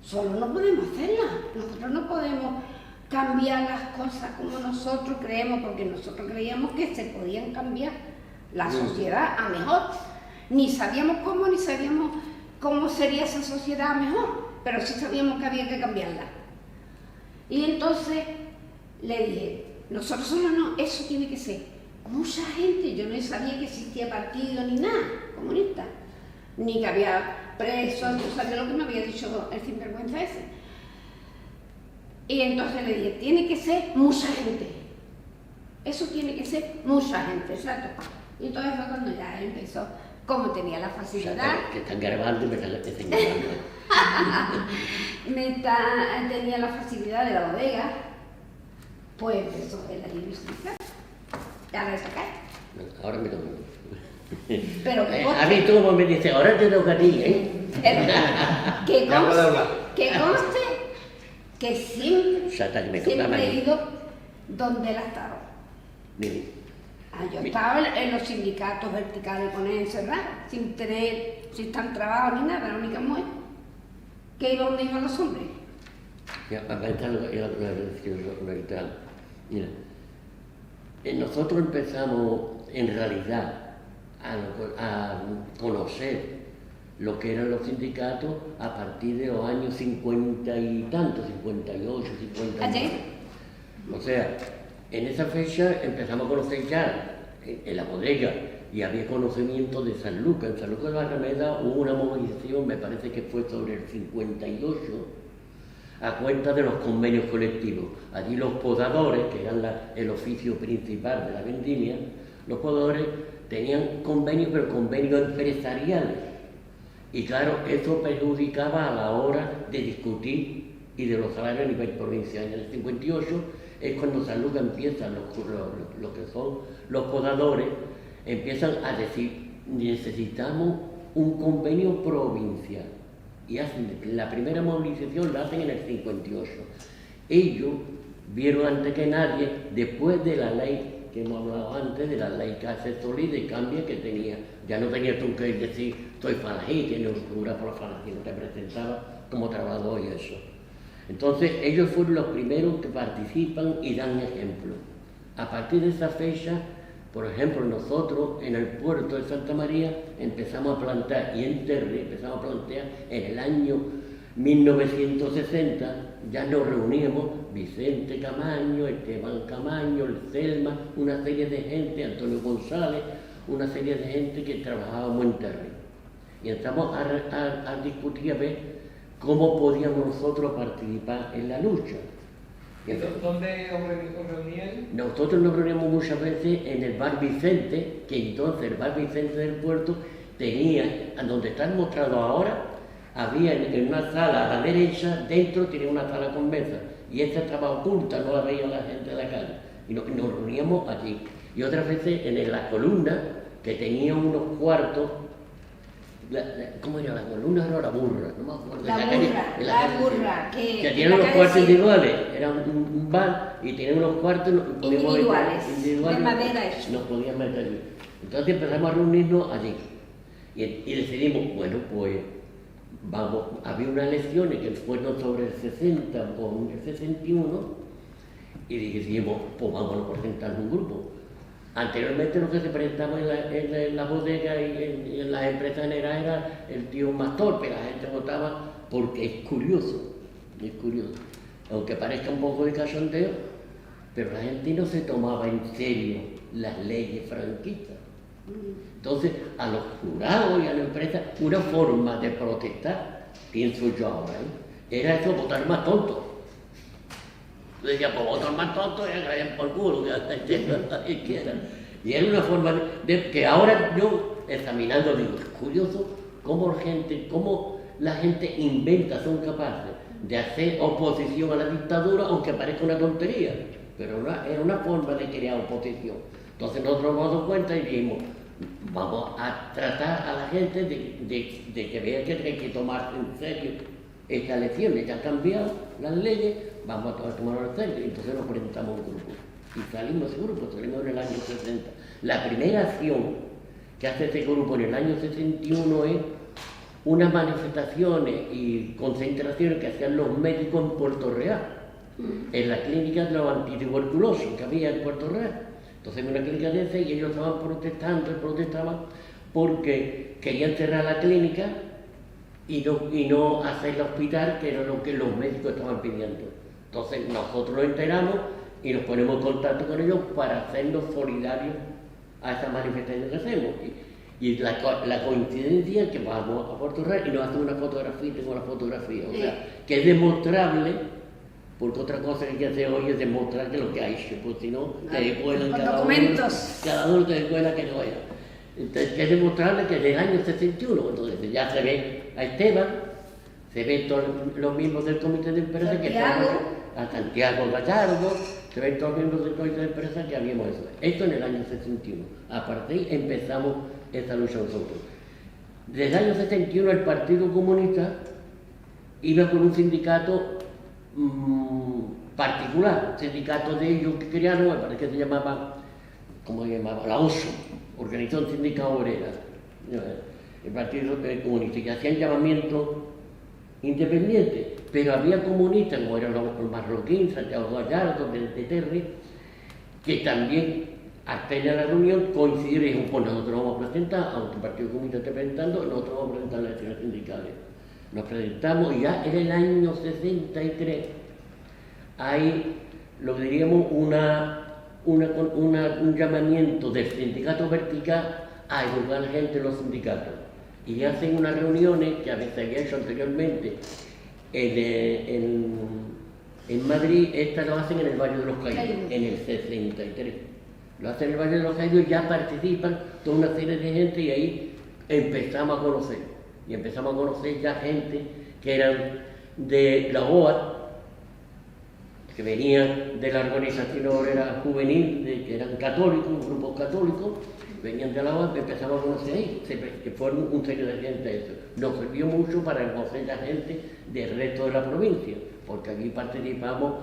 Solo no podemos hacerlas. Nosotros no podemos cambiar las cosas como nosotros creemos, porque nosotros creíamos que se podían cambiar la sociedad a mejor. Ni sabíamos cómo sería esa sociedad a mejor, pero sí sabíamos que había que cambiarla. Y entonces le dije, nosotros solo no, eso tiene que ser. Mucha gente, yo no sabía que existía partido ni nada comunista, ni que había presos, no sabía lo que me había dicho el sinvergüenza ese. Y entonces le dije, tiene que ser mucha gente, eso tiene que ser mucha gente, exacto. Y entonces fue cuando ya empezó, como tenía la facilidad. Que están grabando y me están grabando. Tenía la facilidad de la bodega, pues empezó en la industria. Ya ves acá. Ahora me toca. Pero a mí todo me dice, ahora te toca a ti, ¿eh? Que conste que siempre he ido donde él ha estado. Yo estaba en los sindicatos verticales con él encerrado, sin estar trabajo ni nada, la única mujer que iba donde iban los hombres. Ya, acá está la mira. Nosotros empezamos en realidad a conocer lo que eran los sindicatos a partir de los años 50 y tanto, 58, 59. O sea, en esa fecha empezamos a conocer ya en la bodega y había conocimiento de San Lucas. En San Lucas de Barrameda hubo una movilización, me parece que fue sobre el 58, a cuenta de los convenios colectivos. Allí los podadores, que eran el oficio principal de la vendimia, los podadores tenían convenios, pero convenios empresariales. Y claro, eso perjudicaba a la hora de discutir y de los salarios a nivel provincial. En el 58 es cuando San Lucas empiezan lo que son los podadores, empiezan a decir, necesitamos un convenio provincial. Y hacen la primera movilización la hacen en el 58. Ellos vieron antes que nadie, después de la ley que hemos hablado antes, de la ley que hace Solís de cambio que tenía, ya no tenías tú que decir soy falají, tienes jura por la falají, no te presentaba como trabajador y eso. Entonces ellos fueron los primeros que participan y dan ejemplo. A partir de esa fecha, por ejemplo, nosotros en el puerto de Santa María empezamos a plantar, y en Terre empezamos a plantear en el año 1960, ya nos reuníamos Vicente Camaño, Esteban Camaño, el Selma, una serie de gente, Antonio González, una serie de gente que trabajábamos en Terre. Y empezamos a discutir a ver cómo podíamos nosotros participar en la lucha. ¿Dónde os reuníais? Nosotros nos reuníamos muchas veces en el bar Vicente, que entonces el bar Vicente del puerto tenía, donde está mostrado ahora, había en una sala a la derecha, dentro tenía una sala con mesa, y esta estaba oculta, no la veía la gente de la calle, y nos reuníamos allí. Y otras veces en la columna, que tenía unos cuartos, ¿cómo era la columna? Era la burra, no me acuerdo. La burra, que tiene unos cuartos individuales, era un bar y tenía unos cuartos individuales, de madera eso. Nos podíamos meter allí. Entonces empezamos a reunirnos allí y decidimos, bueno, pues vamos, había unas elecciones que fueron sobre el 60 o el 61 y dijimos, pues vamos a presentar un grupo. Anteriormente lo que se presentaba en la bodega y en las empresas generales era el tío más torpe, la gente votaba porque es curioso, aunque parezca un poco de cachondeo, pero la gente no se tomaba en serio las leyes franquistas. Entonces, a los jurados y a la empresa, una forma de protestar, pienso yo ahora, era eso, votar más tonto. Yo decía, pues votar más tonto y agradecer por culo, que quieran. Y era una forma de que ahora yo, examinando, digo, es curioso cómo la gente inventa, son capaces de hacer oposición a la dictadura, aunque parezca una tontería, pero es una forma de crear oposición. Entonces nosotros nos damos cuenta y dijimos, vamos a tratar a la gente de que vea que hay que tomar en serio estas elecciones. Ya han cambiado las leyes, vamos a tomarlo en serio. Entonces nos presentamos un grupo y salimos de ese grupo, salimos en el año 60. La primera acción que hace este grupo en el año 61 es unas manifestaciones y concentraciones que hacían los médicos en Puerto Real, en la clínica de los antituberculosos que había en Puerto Real. Entonces en una clínica de esa y ellos estaban protestaban porque querían cerrar la clínica y no hacer el hospital, que era lo que los médicos estaban pidiendo. Entonces nosotros nos enteramos y nos ponemos en contacto con ellos para hacernos solidarios a esa manifestación que hacemos. Y la coincidencia es que vamos a Puerto Real y nos hacen una fotografía y tengo la fotografía. O sea, que es demostrable, porque otra cosa que hay que hacer hoy es demostrar que lo que hay hecho, pues si no, te cuelan cada uno te cuela que no era. Entonces, que es demostrable que desde el año 61, entonces ya se ve a Esteban, se ven todos los miembros del comité de empresa que estaban a Santiago Gallardo, se ven todos los miembros del comité de empresa que habíamos eso. Esto en el año 61. A partir de ahí empezamos esta lucha nosotros. Desde el año 71 el Partido Comunista iba con un sindicato particular, sindicato de ellos que crearon, me parece que se llamaba, ¿cómo se llamaba? La OSO, Organización Sindical Obrera, el Partido Comunista, que hacían llamamientos independientes, pero había comunistas, como eran los marroquíes, Santiago Gallardo, de Terry, que también hasta en la reunión coincidieron y dijeron, pues nosotros vamos a presentar, aunque el Partido Comunista esté presentando, nosotros vamos a presentar las elecciones sindicales. Nos presentamos y ya en el año 63 hay, lo diríamos, un llamamiento del sindicato vertical a educar a la gente en los sindicatos. Y hacen unas reuniones que a veces había hecho anteriormente en Madrid, estas lo hacen en el Valle de los Caídos, en el 63. Lo hacen en el Valle de los Caídos, ya participan toda una serie de gente y ahí empezamos a conocer. Y empezamos a conocer ya gente que eran de la OA, que venían de la organización obrera juvenil, que eran católicos, grupos católicos, venían de la OA, empezamos a conocer ahí, que fueron un serio de gente eso. Nos sirvió mucho para conocer la gente del resto de la provincia, porque aquí participamos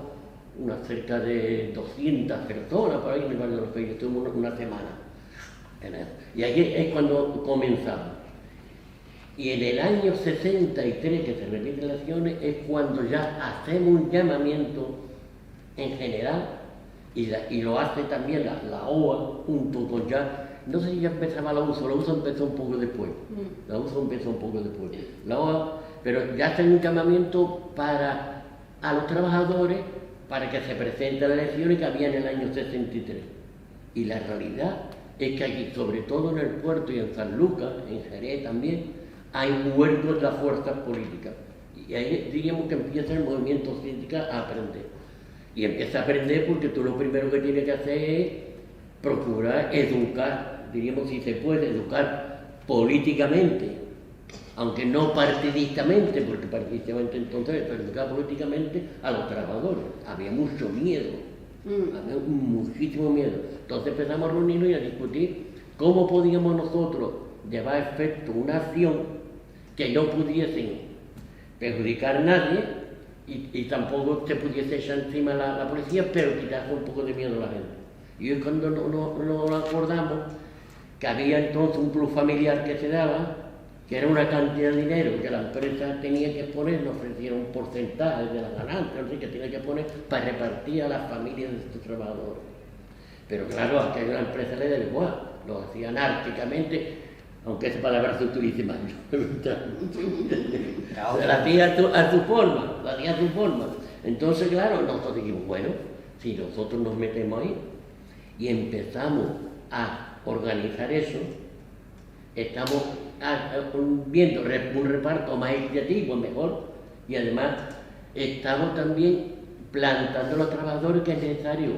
cerca de 200 personas por ahí en el Valle de los Caídos, estuvimos una semana. Y ahí es cuando comenzamos. Y en el año 63, que se repiten las elecciones, es cuando ya hacemos un llamamiento en general, y lo hace también la OA, junto con ya, no sé si ya empezaba la USO empezó un poco después, la OA, pero ya hacen un llamamiento a los trabajadores para que se presenten las elecciones que había en el año 63. Y la realidad es que aquí, sobre todo en el puerto y en San Lucas, en Jerez también, hay huelgas de las fuerzas políticas. Y ahí diríamos que empieza el movimiento sindical a aprender. Y empieza a aprender porque tú lo primero que tienes que hacer es procurar educar, diríamos si se puede, educar políticamente, aunque no partidistamente, porque partidistamente entonces, pero educar políticamente a los trabajadores. Había mucho miedo, había muchísimo miedo. Entonces empezamos a reunirnos y a discutir cómo podíamos nosotros llevar a efecto una acción que no pudiesen perjudicar a nadie y tampoco se pudiese echar encima la policía, pero quitarse un poco de miedo a la gente. Y es cuando nos acordamos que había entonces un plus familiar que se daba, que era una cantidad de dinero que la empresa tenía que poner, nos ofrecieron un porcentaje de las ganancias, no sé, que tenía que poner para repartir a las familias de sus trabajadores. Pero claro, a aquella empresa le da igual, lo hacía anárquicamente, aunque esa palabra se utilice mal. La hacía a su forma, Entonces, claro, nosotros dijimos, bueno, si nosotros nos metemos ahí y empezamos a organizar eso, estamos viendo un reparto más equitativo, mejor, y además estamos también plantando a los trabajadores que es necesario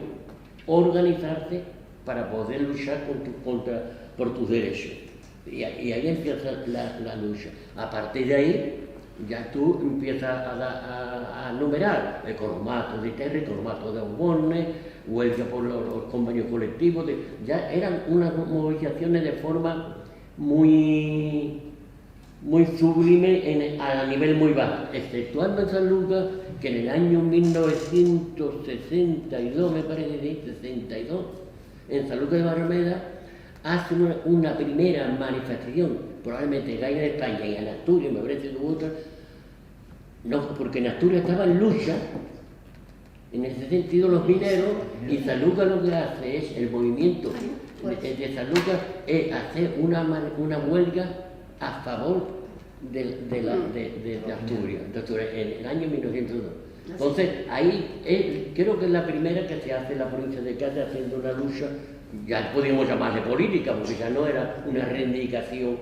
organizarse para poder luchar por tus derechos. Y ahí empieza la lucha. A partir de ahí, ya tú empiezas a numerar economatos de tierra, economatos de Osborne, huelga por los convenios colectivos, ya eran unas movilizaciones de forma muy sublime a nivel muy bajo, exceptuando en San Lucas, que en el año 1962, me parece, 62, en San Lucas de Barrameda, hace una primera manifestación, probablemente acá en España y en Asturias, me parece que hubo otra, no, porque en Asturias estaba en lucha, en ese sentido los mineros, y San Lucas lo que hace es, el movimiento de San Lucas es hacer una huelga a favor de Asturias, en el año 1902. Entonces, ahí creo que es la primera que se hace en la provincia de Cádiz haciendo una lucha, ya podríamos llamarle política, porque ya no era una reivindicación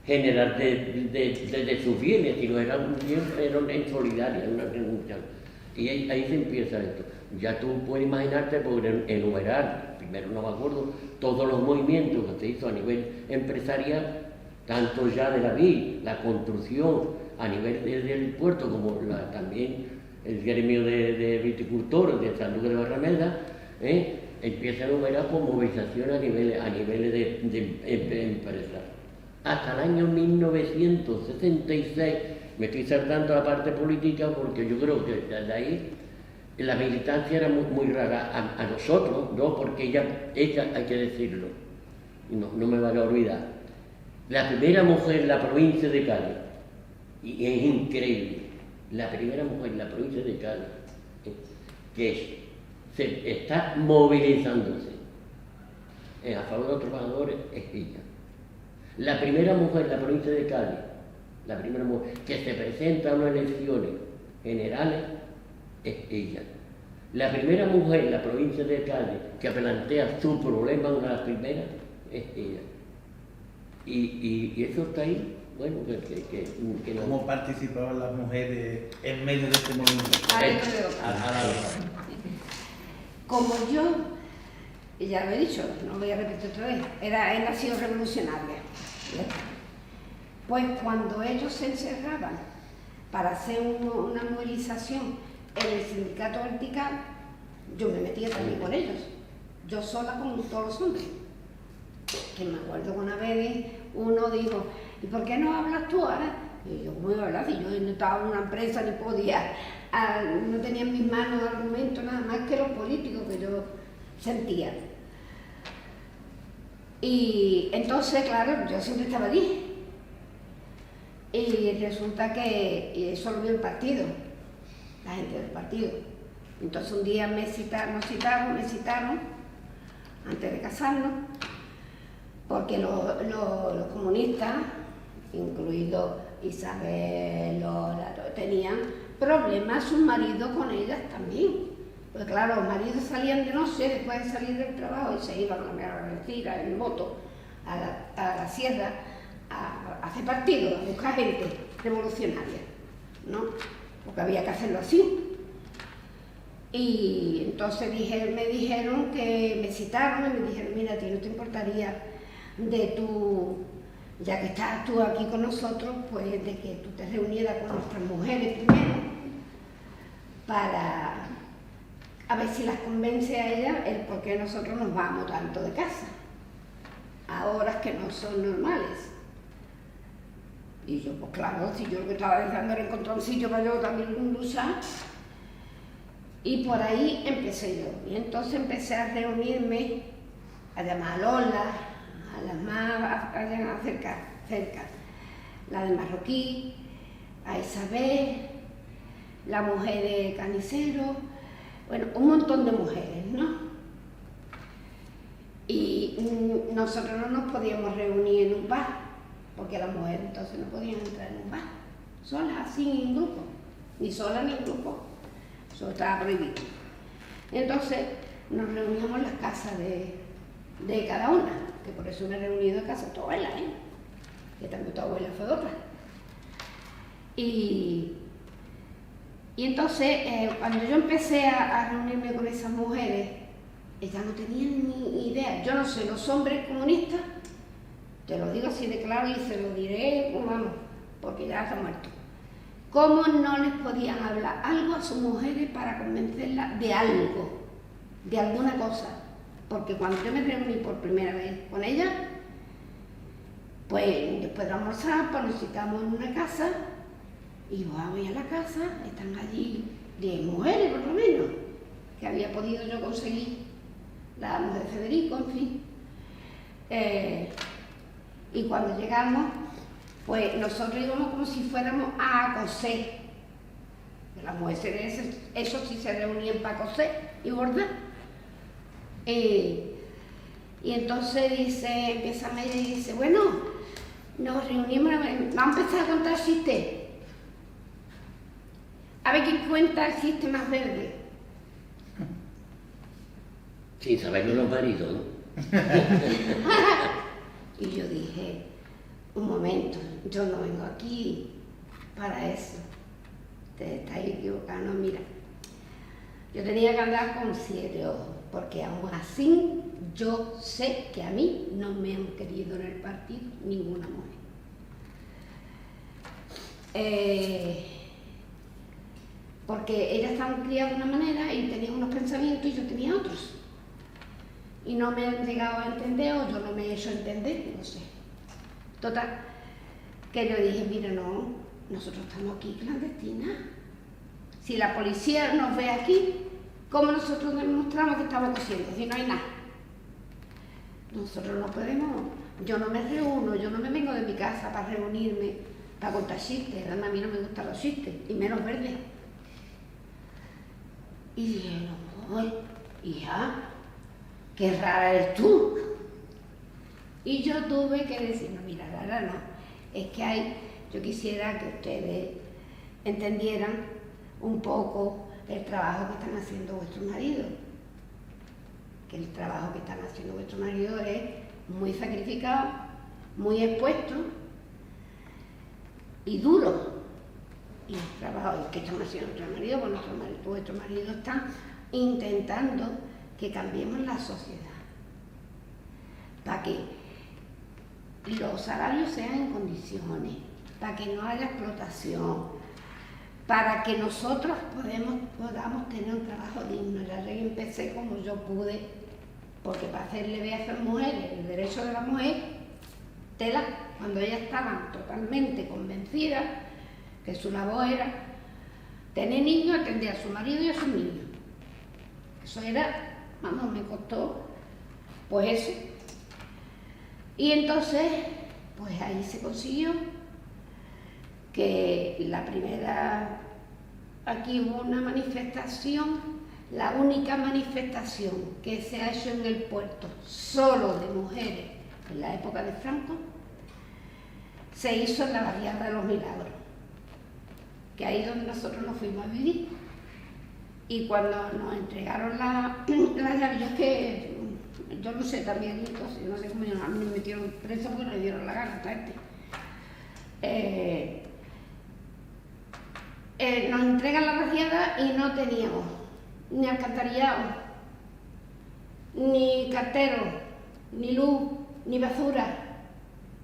general de sus bienes, sino era en solidaria, una reivindicación. Y ahí se empieza esto. Ya tú puedes imaginarte, poder enumerar, primero no me acuerdo, todos los movimientos que se hizo a nivel empresarial, tanto ya de la vía, la construcción a nivel del puerto, como también el gremio de viticultores de San Lucas de Barrameda, empieza a enumerar por movilización a niveles de empresas. Hasta el año 1976, me estoy saltando la parte política porque yo creo que desde ahí la militancia era muy rara a nosotros, ¿no? Porque ella hay que decirlo, no me vaya a olvidar, la primera mujer en la provincia de Cádiz, y es increíble, la primera mujer en la provincia de Cádiz, que está movilizándose a favor de los trabajadores, es ella. La primera mujer en la provincia de Cádiz, la primera mujer que se presenta a unas elecciones generales, es ella. La primera mujer en la provincia de Cádiz que plantea su problema, una de las primeras, es ella. Y eso está ahí, bueno, que no. ¿Cómo participaban las mujeres en medio de este movimiento? Como yo, ya lo he dicho, no voy a repetir otra vez, he nacido revolucionaria. Pues cuando ellos se encerraban para hacer una movilización en el sindicato vertical, yo me metía también con ellos, yo sola con todos los hombres. Que me acuerdo que una vez uno dijo, ¿y por qué no hablas tú ahora? Y yo, ¿cómo iba a hablar? Si yo no estaba en una empresa ni podía, no tenía en mis manos argumentos nada más que los políticos que yo sentía. Y entonces, claro, yo siempre estaba allí. Y resulta que eso lo vio el partido, la gente del partido. Entonces un día me citaron antes de casarnos, porque los comunistas, incluido Isabel, tenían problemas sus maridos con ellas también. Pues claro, los maridos salían de noche después de salir del trabajo y se iban a retirar en moto a la sierra a hacer partido, a buscar gente revolucionaria, ¿no? Porque había que hacerlo así. Y entonces me dijeron que me citaron y me dijeron, mira, a ti no te importaría ya que estás tú aquí con nosotros, pues de que tú te reunieras con nuestras mujeres primero para a ver si las convence a ellas el por qué nosotros nos vamos tanto de casa a horas que no son normales. Y yo, pues claro, si yo lo que estaba deseando era encontrar un sitio para yo también luchar. Y por ahí empecé yo. Y entonces empecé a reunirme, a llamar a Lola, a las más allá cerca, la de Marroquí, a Isabel, la mujer de Canicero, bueno, un montón de mujeres, ¿no? Y nosotros no nos podíamos reunir en un bar, porque las mujeres entonces no podían entrar en un bar, solas, así en grupo, ni solas ni en grupo, eso estaba prohibido. Entonces nos reuníamos en las casas de cada una, que por eso me he reunido en casa de tu abuela, que también tu abuela fue otra. Y entonces, cuando yo empecé a reunirme con esas mujeres, ella no tenía ni idea. Yo no sé, los hombres comunistas, te lo digo así de claro y se lo diré, vamos, porque ya está muerto. ¿Cómo no les podían hablar algo a sus mujeres para convencerlas de algo, de alguna cosa? Porque cuando yo me reuní por primera vez con ella, pues después de almorzar, pues nos citamos en una casa, y voy a la casa, están allí 10 mujeres por lo menos, que había podido yo conseguir, la mujer de Federico, en fin. Y cuando llegamos, pues nosotros íbamos como si fuéramos a coser. Las mujeres, eso sí se reunían para coser y bordar. Y entonces empieza Media y dice, bueno, nos reunimos, vamos a empezar a contar chistes. A ver quién cuenta el chiste más verde. Sí, saberlo los maridos, ¿no? Y yo dije, un momento, yo no vengo aquí para eso. Te estáis equivocando, mira. Yo tenía que andar con 7 ojos, porque aún así yo sé que a mí no me han querido en el partido ninguna mujer. Porque ellas estaban criadas de una manera y tenían unos pensamientos y yo tenía otros. Y no me han llegado a entender o yo no me he hecho entender, no sé. Total, que yo dije, mira, no, nosotros estamos aquí clandestinas. Si la policía nos ve aquí, ¿cómo nosotros demostramos que estamos cosiendo? Si no hay nada. Nosotros no podemos, yo no me reúno, yo no me vengo de mi casa para reunirme, para contar chistes. Además, a mí no me gustan los chistes, y menos verdes. Y dije, no, hija, qué rara eres tú. Y yo tuve que decir, no, mira, rara no, es que yo quisiera que ustedes entendieran un poco el trabajo que están haciendo vuestros maridos. Que el trabajo que están haciendo vuestros maridos es muy sacrificado, muy expuesto y duro. Y el trabajo que están haciendo nuestros maridos, pues vuestros maridos están intentando que cambiemos la sociedad, para que los salarios sean en condiciones, para que no haya explotación, para que nosotros podamos tener un trabajo digno. Ya yo empecé como yo pude, porque para hacerle ver a esas mujeres el derecho de la mujer, cuando ellas estaban totalmente convencidas que su labor era tener niños, atender a su marido y a sus niños. Eso era, vamos, me costó, pues eso. Y entonces, pues ahí se consiguió que aquí hubo una manifestación, la única manifestación que se ha hecho en el puerto, solo de mujeres, en la época de Franco, se hizo en la barriada de los Milagros, que ahí es donde nosotros nos fuimos a vivir. Y cuando nos entregaron la llave, yo no sé también, entonces, no sé cómo a mí me metieron preso porque le dieron la gana a esta gente. Nos entregan la barriada y no teníamos ni alcantarillado, ni cartero, ni luz, ni basura,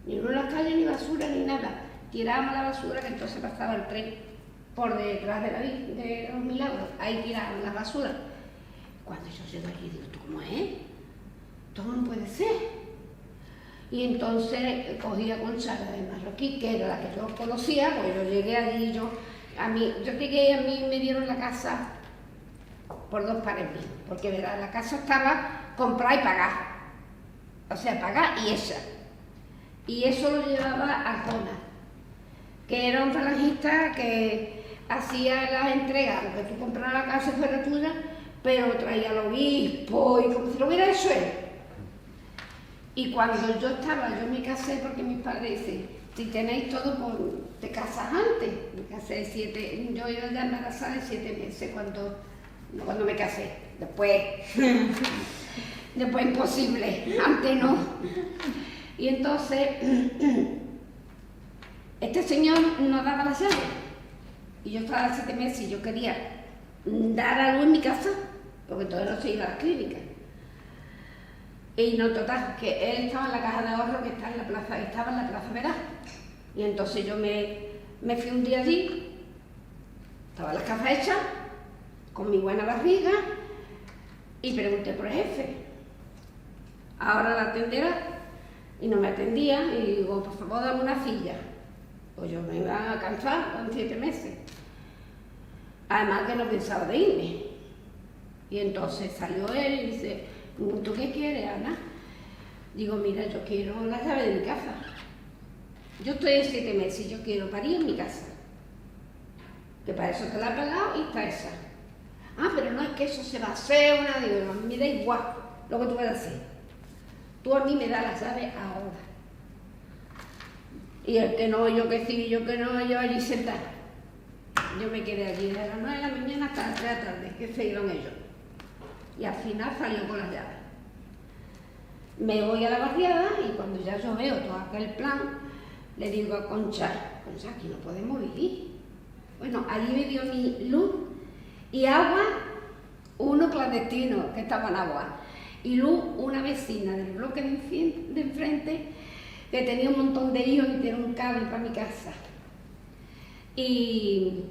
ni luz en las calles, ni basura, ni nada. Tirábamos la basura, que entonces pasaba el tren por detrás de los Milagros, ahí tiraban la basura. Cuando yo llego allí digo, ¿esto cómo es? Esto no puede ser. Y entonces cogí a Gonzalo de Marroquí, que era la que yo conocía, pues yo llegué allí, a mí me dieron la casa por 2 pares míos, porque ¿verdad? La casa estaba comprada y pagada, o sea, pagada y esa. Y eso lo llevaba Arjona, que era un falangista que hacía las entregas, aunque tú compraras la casa fuera tuya, pero traía al obispo y como si lo hubiera hecho él. Y cuando yo me casé, porque mis padres dicen, si tenéis todo, pues te casas antes. Me casé yo iba ya embarazada de 7 meses cuando me casé. Después imposible, antes no. Y entonces, este señor no daba la llave. Y yo estaba 7 meses y yo quería dar a luz en mi casa, porque todavía no se iba a la clínica. Y no, total, que él estaba en la caja de ahorro que está en la plaza, estaba en la Plaza Verá. Y entonces yo me fui un día allí, estaba la caja hecha, con mi buena barriga, y pregunté por el jefe. Ahora la atenderá, y no me atendía, y digo, por favor, dame una silla. Pues yo me iba a cansar con 7 meses. Además que no pensaba de irme. Y entonces salió él y dice, ¿tú qué quieres, Ana? Digo, mira, yo quiero la llave de mi casa. Yo estoy de 7 meses y yo quiero parir en mi casa. Que para eso te la he pagado y está esa. Ah, pero no es que eso se va a hacer una... Digo, a mí me da igual lo que tú vas a hacer. Tú a mí me das la llave ahora. Y el que no, yo que sí, yo que no, yo allí sentada. Yo me quedé allí de las 9 de la mañana hasta las 3 de la tarde, que se iban ellos. Y al final salió con las llaves. Me voy a la barriada y cuando ya yo veo todo aquel plan, le digo a Concha, aquí no podemos vivir. Bueno, allí me dio mi luz y agua, uno clandestino que estaba en agua, y luz una vecina del bloque de enfrente que tenía un montón de hijos y tenía un cable para mi casa. Y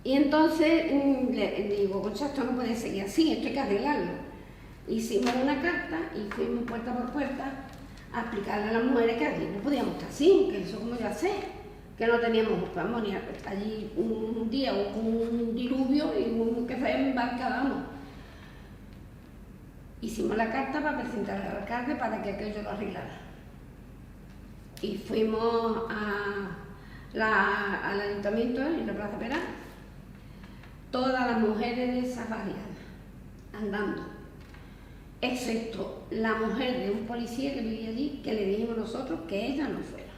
entonces le digo, Concha, esto no puede seguir así, esto hay que arreglarlo. Hicimos una carta y fuimos puerta por puerta a explicarle a las mujeres que allí no podíamos estar así, que eso como iba a ser, que no teníamos, vamos, ni allí un día hubo un diluvio y que fue embarcábamos. Hicimos la carta para presentarle al alcalde para que aquello lo arreglara. Y fuimos al ayuntamiento en la Plaza Verá, todas las mujeres de esa barriada andando, excepto la mujer de un policía que vivía allí, que le dijimos nosotros que ella no fuera.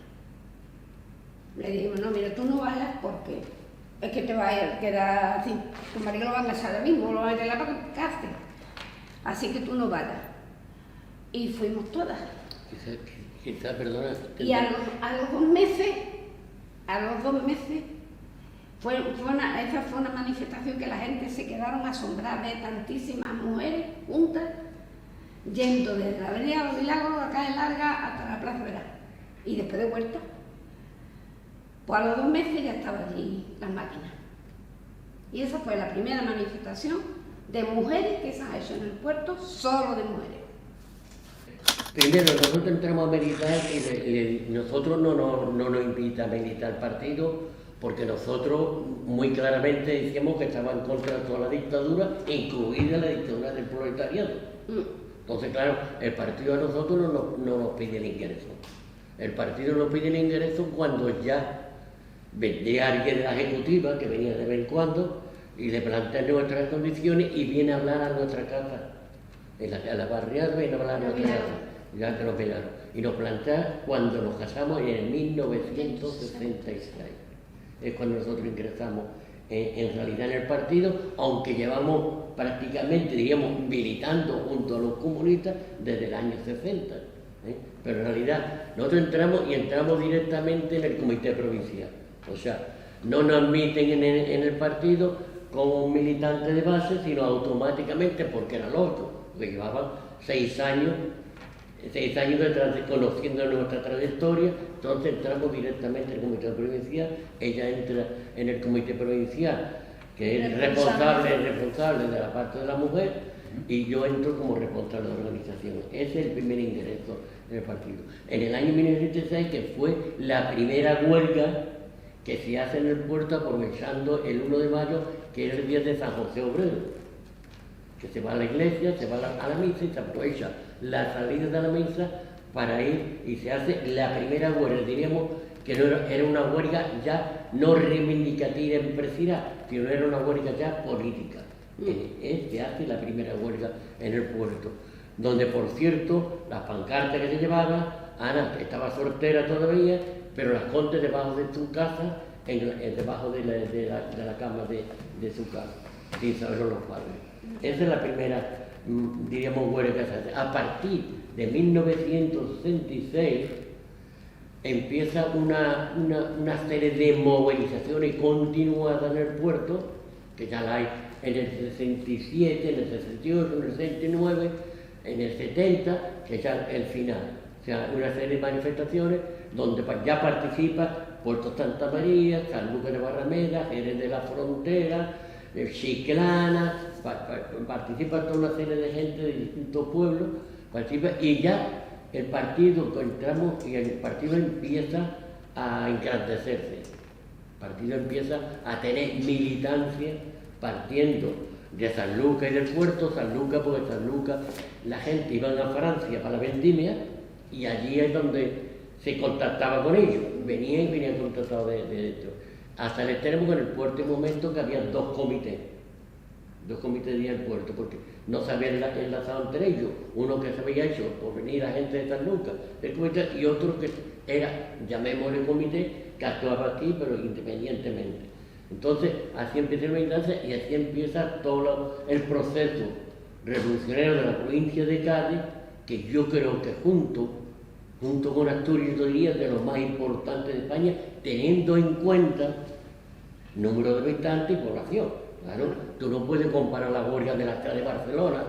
Le dijimos, no, mira, tú no vayas porque es que te va a quedar así, tu marido lo va a enganchar ahora mismo, lo va a arreglar para que te cases. Así que tú no vayas. Y fuimos todas. Quizá, perdona. Y a los 2 meses, esa fue una manifestación que la gente se quedaron asombrada de tantísimas mujeres juntas, yendo desde la Avenida Los Milagros, acá de Larga, hasta la Plaza Verá. Y después de vuelta, pues a los 2 meses ya estaban allí las máquinas. Y esa fue la primera manifestación de mujeres que se ha hecho en el puerto, solo de mujeres. Primero, nosotros entramos a militar y nosotros no nos invita a militar el partido porque nosotros muy claramente decíamos que estaba en contra de toda la dictadura, incluida la dictadura del proletariado. Entonces, claro, el partido a nosotros no nos pide el ingreso. El partido nos pide el ingreso cuando ya vendría alguien de la ejecutiva, que venía de vez en cuando, y le plantea nuestras condiciones y viene a hablar a nuestra casa. En la barriada viene a hablar a nuestra casa, ya que nos miraron. Y nos plantea cuando nos casamos en el 1966. Es cuando nosotros ingresamos en realidad en el partido, aunque llevamos prácticamente, diríamos, militando junto a los comunistas desde el año 60. Pero en realidad nosotros entramos directamente en el comité provincial. O sea, no nos admiten en el partido como un militante de base, sino automáticamente, porque era lógico, porque llevaban 6 años detrás, conociendo nuestra trayectoria. Entonces entramos directamente en el comité provincial, ella entra en el comité provincial, que es responsable de la parte de la mujer, y yo entro como responsable de la organización. Ese es el primer ingreso en el partido. En el año 1976, que fue la primera huelga que se hace en el puerto aprovechando el 1 de mayo, que es el día de San José Obrero, que se va a la iglesia, se va a la misa y se aprovecha la salida de la misa para ir y se hace la primera huelga. Diríamos que no era una huelga ya no reivindicativa empresarial, sino era una huelga ya política. Se hace la primera huelga en el puerto, donde por cierto las pancartas que se llevaban, Ana estaba soltera todavía, pero las esconde debajo de tu casa, debajo de la cama de su casa, sin saberlo los padres. Esa es la primera, diríamos, huelga que se hace. A partir de 1966 empieza una serie de movilizaciones continuadas en el puerto, que ya la hay en el 67, en el 68, en el 69, en el 70, que ya el final. O sea, una serie de manifestaciones donde ya participa Puerto Santa María, Sanlúcar de Barrameda, Jerez de la Frontera, Chiclana, participa toda una serie de gente de distintos pueblos, participa, y ya el partido, entramos y el partido empieza a engrandecerse. El partido empieza a tener militancia partiendo de Sanlúcar y del puerto. Sanlúcar, porque Sanlúcar la gente iba a Francia para la vendimia y allí es donde se contactaba con ellos, venían contactados de dentro. Hasta el extremo que en el puerto hay un momento que había dos comités de al puerto, porque no se habían enlazado entre ellos, uno que se había hecho por venir a gente de Sanlúcar, el comité, y otro que era, llamémosle comité, que actuaba aquí, pero independientemente. Entonces, así empieza la militancia y así empieza todo el proceso revolucionario de la provincia de Cádiz, que yo creo que junto con Asturias, yo diría, de los más importantes de España, teniendo en cuenta número de habitantes y población. Claro, tú no puedes comparar la huelga de la ciudad de Barcelona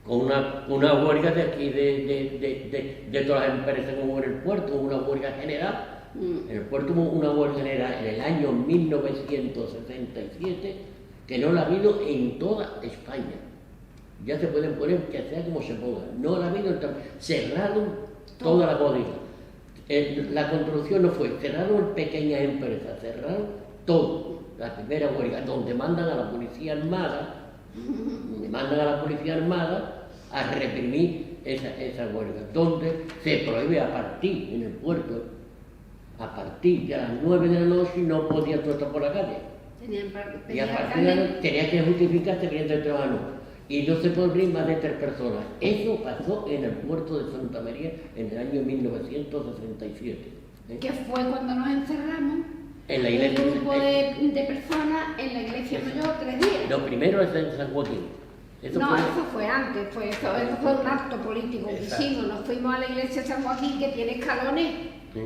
con una huelga de aquí, de todas las empresas como en el puerto, una huelga general. En el puerto hubo una huelga general en el año 1967 que no la ha habido en toda España. Ya se pueden poner que sea como se ponga. No la ha habido, cerraron toda la bodega. La construcción no fue, cerraron pequeñas empresas, cerraron todo. La primera huelga, donde mandan a la policía armada, a reprimir esa huelga, donde se prohíbe a partir en el puerto, a partir de las 9 de la noche no podía tú estar por la calle. Y a partir de la noche tenía que justificarse que entra el trabajo. Y no se puede abrir más de 3 personas. Eso pasó en el puerto de Santa María en el año 1967. ¿Qué fue cuando nos encerramos? En la iglesia. Un grupo de personas en la iglesia mayor 3 días. Lo primero es en San Joaquín. Eso fue antes, eso fue un acto político que hicimos. Nos fuimos a la iglesia de San Joaquín, que tiene escalones. Sí.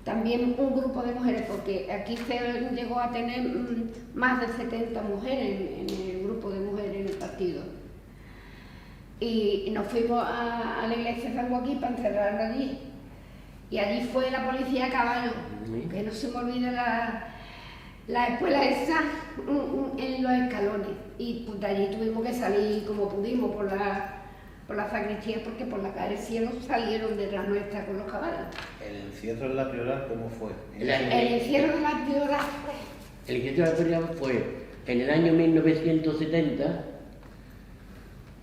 También un grupo de mujeres, porque aquí se llegó a tener más de 70 mujeres en el grupo de mujeres en el partido. Y nos fuimos a la iglesia de San Joaquín para encerrarnos allí. Y allí fue la policía a caballo, que no se me olvide la escuela esa en los escalones. Y pues de allí tuvimos que salir como pudimos por la sacristía, porque por la calle Cielo salieron detrás nuestra con los caballos. ¿El encierro en la Priorat cómo fue? El encierro de la Priorat fue en el año 1970,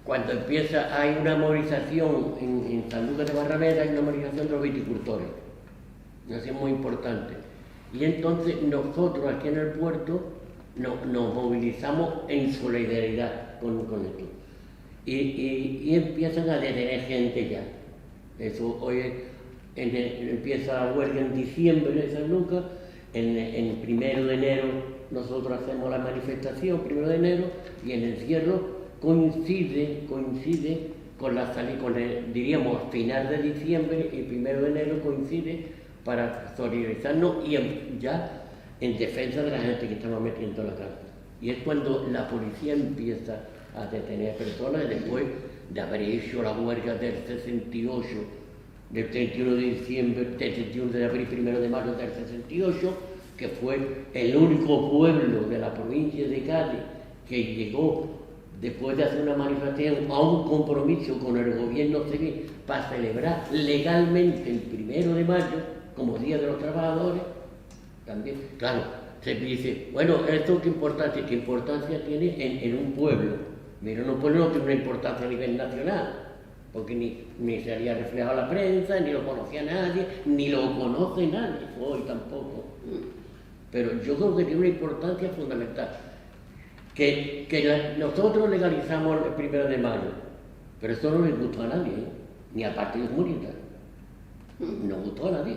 cuando hay una movilización en Sanlúcar de Barrameda, hay una movilización de los viticultores. Eso es muy importante. Y entonces nosotros aquí en el puerto nos movilizamos en solidaridad con esto. Y empiezan a detener gente ya. Eso hoy empieza la huelga en diciembre de Sanlúcar, en 1 de enero nosotros hacemos la manifestación, 1 de enero, y en el encierro coincide con la salida, diríamos, final de diciembre y 1 de enero coincide para solidarizarnos y ya en defensa de la gente que estamos metiendo en la cárcel. Y es cuando la policía empieza a detener personas después de haber hecho la huelga del 68, del 31 de diciembre, del 31 de abril, 1 de mayo del 68, que fue el único pueblo de la provincia de Cádiz que llegó después de hacer una manifestación a un compromiso con el gobierno civil para celebrar legalmente el 1 de mayo como Día de los Trabajadores. También, claro, se dice, bueno, ¿esto qué importancia tiene en un pueblo? Mira, un pueblo no tiene una importancia a nivel nacional, porque ni se había reflejado la prensa, ni lo conocía nadie, ni lo conoce nadie, hoy tampoco. Pero yo creo que tiene una importancia fundamental. Nosotros legalizamos el 1 de mayo, pero eso no le gustó a nadie, ni al Partido Comunista. No gustó a nadie.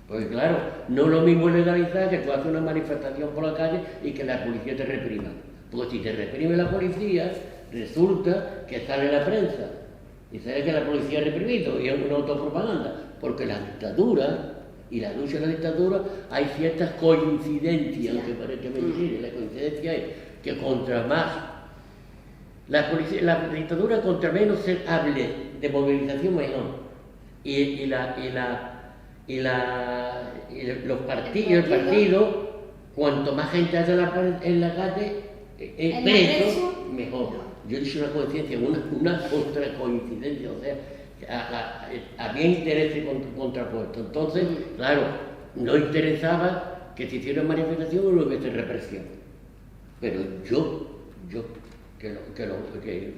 Porque claro, no es lo mismo legalizar que tú haces una manifestación por la calle y que la policía te reprima. Porque si te reprime la policía, resulta que sale la prensa y sabe que la policía ha reprimido y es una autopropaganda. Porque la dictadura y la lucha de la dictadura hay ciertas coincidencias, aunque parece mentira. La coincidencia es que contra más La dictadura, contra menos se hable de movilización, mejor. Y los partidos, cuanto más gente haya en la calle, preso, mejor. Yo hice una coincidencia, una otra coincidencia, o sea, había intereses contrapuestos. Entonces, claro, no interesaba que se hiciera manifestación o no hubiese represión. Pero yo que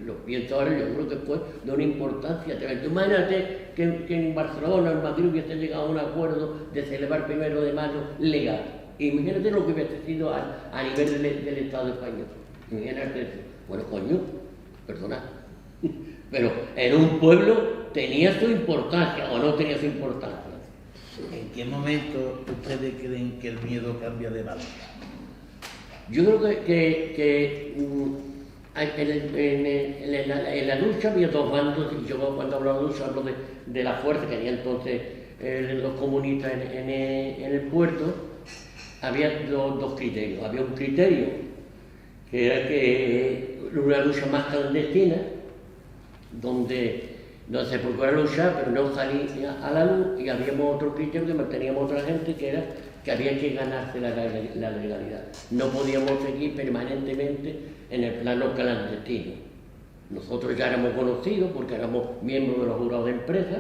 lo pienso ahora, yo creo que fue de una importancia tremenda. Imagínate que en Barcelona, en Madrid, hubiese llegado a un acuerdo de celebrar 1 de mayo legal. Imagínate lo que hubiese sido a nivel del Estado español. Imagínate eso. Bueno, coño, perdona. Pero en un pueblo tenía su importancia o no tenía su importancia. ¿En qué momento ustedes creen que el miedo cambia de bando? Yo creo que en la lucha había dos bandos, y yo cuando hablo de lucha hablo de la fuerza que había entonces los comunistas en el puerto. Había dos criterios. Había un criterio que era que una lucha más clandestina, donde se procuraba luchar pero no salía a la luz, y habíamos otro criterio que manteníamos otra gente, que era que había que ganarse la legalidad. No podíamos seguir permanentemente en el plano clandestino. Nosotros ya éramos conocidos porque éramos miembros de los jurados de empresas,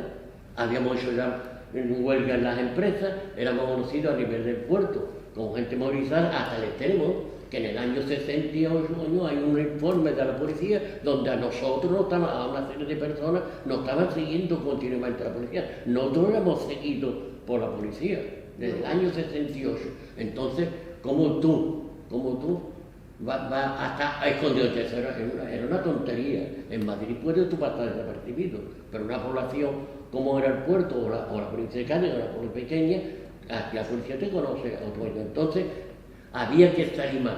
habíamos hecho ya huelga en las empresas, éramos conocidos a nivel del puerto, con gente movilizada hasta el extremo, que en el año 68 hay un informe de la policía donde a nosotros, a una serie de personas, nos estaban siguiendo continuamente la policía. Nosotros éramos seguidos por la policía desde el año 68. Entonces, como tú vas hasta escondido, eso era una tontería. En Madrid puedes tú pasar desapercibido, pero una población como era el puerto o la provincia de Cádiz, una población pequeña, la policía te conoce a otro año. Entonces, había que salir más.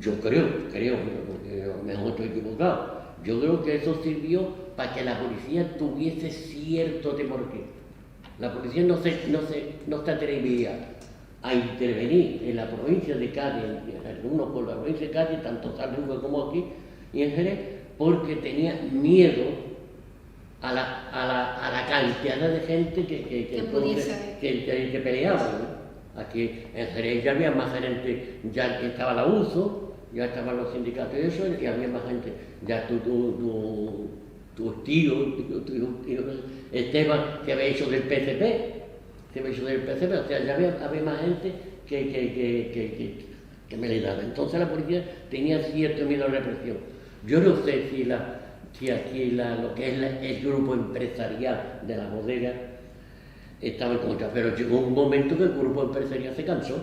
Yo creo, porque a lo mejor estoy equivocado, yo creo que eso sirvió para que la policía tuviese cierto temor. La policía no se atrevía a intervenir en la provincia de Cádiz, en algunos por la provincia de Cádiz, tanto San Luis como aquí y en Jerez, porque tenía miedo a la cantidad de gente que peleaba, ¿no? Aquí en Jerez ya había más gente, ya estaba la USO, ya estaban los sindicatos y eso, y había más gente, ya tu tío Esteban, que había hecho del PCP, o sea, ya había más gente que me le daba. Entonces la policía tenía cierto miedo a la represión. Yo no sé si aquí lo que es el grupo empresarial de la bodega estaba en contra, pero llegó un momento que el grupo empresarial se cansó.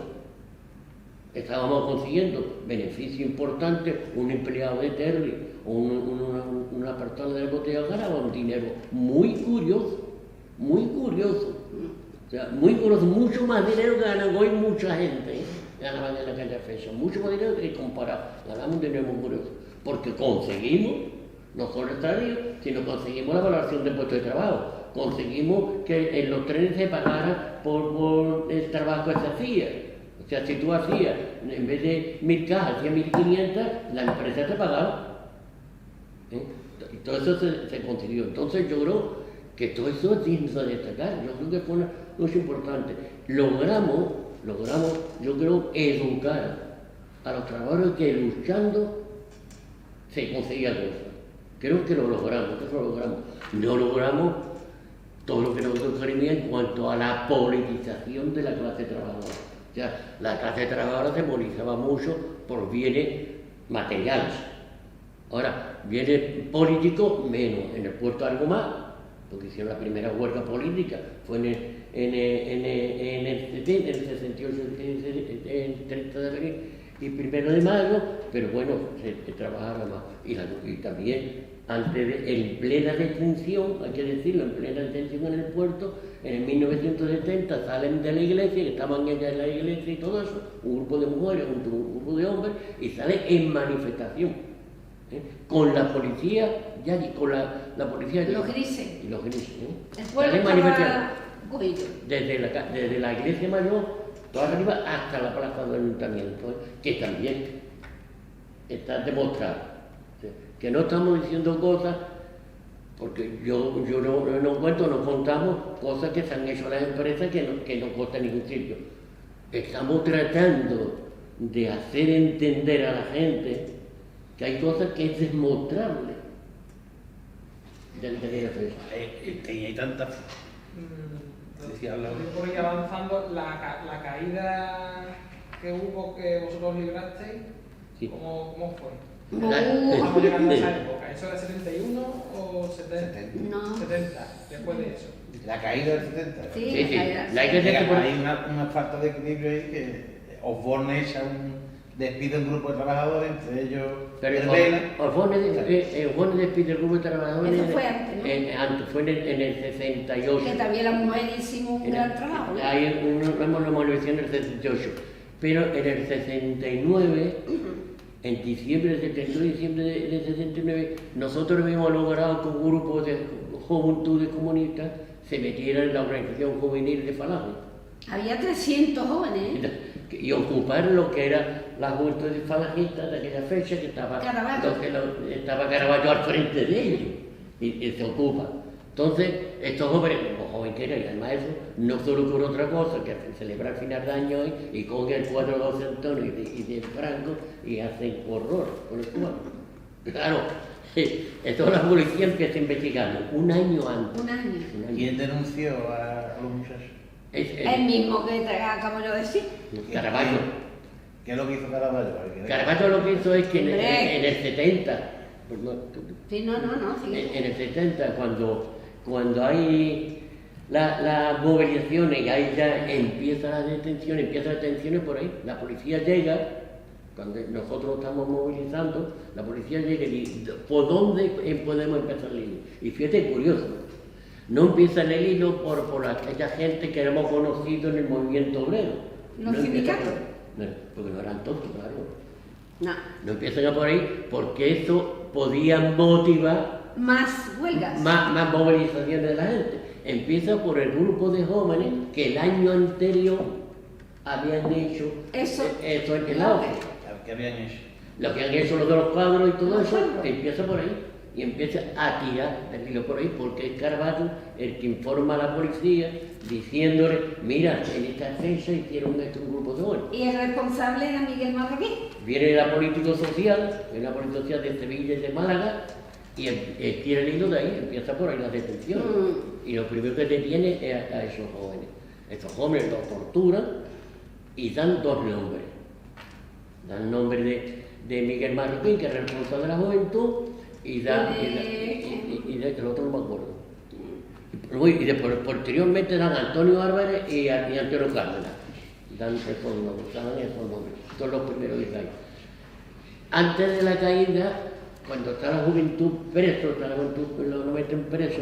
Estábamos consiguiendo beneficio importante, un empleado de Terry, una persona de la botella ganaba un dinero muy curioso, o sea, muy curioso, mucho más dinero que ganan hoy mucha gente, ganaban en aquella fecha, mucho más dinero que comparado, ganamos un dinero muy curioso, porque conseguimos, no solo el salario, sino conseguimos la valoración del puesto de trabajo. Conseguimos que en los trenes se pagara por el trabajo que se hacía. O sea, si tú hacías, en vez de 1000 cajas, hacías 1500, la empresa te pagaba. Y todo eso se consiguió. Entonces yo creo que todo eso es digno de destacar. Yo creo que fue una cosa importante. Logramos, yo creo, educar a los trabajadores que luchando se conseguía cosas. Creo que lo logramos. No logramos todo lo que nosotros queríamos en cuanto a la politización de la clase trabajadora. O sea, la clase trabajadora se movilizaba mucho por bienes materiales. Ahora, bienes políticos menos, en el puerto algo más, porque hicieron la primera huelga política, fue en el 68, el 30 de abril y 1 de mayo, pero bueno, se trabajaba más. Y también, en plena detención, hay que decirlo, en plena detención en el puerto, en 1970 salen de la iglesia, que estaban ellas en la iglesia y todo eso, un grupo de mujeres junto a un grupo de hombres, y salen en manifestación, con la policía, con la policía... Los grises. Y los grises, El pueblo estaba cogido. Desde la iglesia mayor, toda arriba, hasta la plaza del ayuntamiento, que también está demostrado Que no estamos diciendo cosas, porque yo no contamos cosas que se han hecho las empresas que no costan ningún sitio. Estamos tratando de hacer entender a la gente que hay cosas que es demostrable de la fecha. Y hay tantas... Por ir avanzando, la caída que hubo que vosotros librasteis, Sí. ¿cómo fue? No. Estamos llegando a esa época. ¿Eso era 71 o 70? No. 70, después de eso. La caída del 70. Sí, Sí, sí. la Hay que Mira, decir hay una falta de equilibrio ahí que Osborne echa despide un grupo de trabajadores, entre ellos Herbela. Osborne despide el grupo de trabajadores. Eso fue antes, ¿no? Antes, fue en el 68. Que también las mujeres hicimos un gran trabajo, ¿no? Ahí lo hemos hecho en el 68. Pero en el 69, en diciembre del 69, nosotros habíamos logrado que un grupo de juventudes comunistas se metiera en la organización juvenil de Falange. Había 300 jóvenes, ¿eh? Y ocupar lo que era la juventud falangista de aquella fecha, que estaba Caraballo al frente de ellos, y se ocupa. Entonces, estos jóvenes, los jóvenes que eran, y además eso, no solo por otra cosa, que celebrar final de año y cogen el cuadro de José Antonio y de Franco y hacen horror con el cuadro. Claro, esto la policía empieza investigando un año antes. Un año. ¿Quién denunció a los muchachos? El mismo que acabo yo de decir. Caraballo. ¿Qué es lo que hizo Caraballo? Caraballo lo que hizo es que en el 70, Sí, no, sí. en el 70, cuando hay las movilizaciones y ahí ya empiezan las detenciones por ahí, la policía llega, cuando nosotros estamos movilizando, la policía llega y dice, ¿por dónde podemos empezar el hilo? Y fíjate, curioso, no empieza el hilo por aquella gente que hemos conocido en el movimiento obrero. ¿Los sindicatos? Porque no eran tontos, claro. No. No empiezan a por ahí porque eso podía motivar Más huelgas. más movilizaciones de la gente. Empieza por el grupo de jóvenes que el año anterior habían hecho Eso en el auge. ¿Qué habían hecho? Lo que han hecho los de los cuadros y todo Los eso, cuadros. empieza por ahí. Y empieza a tirar del hilo por ahí, porque es Caraballo el que informa a la policía diciéndole, mira, en esta fecha hicieron esto un grupo de jóvenes. Y el responsable era Miguel Marroquín. Viene la política social de Sevilla y de Málaga, y tira el hilo de ahí, empieza por ahí la detención. Y lo primero que detiene es a esos jóvenes. Estos jóvenes los torturan y dan dos nombres. Dan nombre de Miguel Marroquín, que es el responsable de la juventud, y el otro no me acuerdo. Y después, posteriormente dan Antonio Álvarez y Antonio Cárdenas. Dan esos nombres, todos los primeros que hay. Antes de la caída, cuando está la juventud preso, lo meten preso,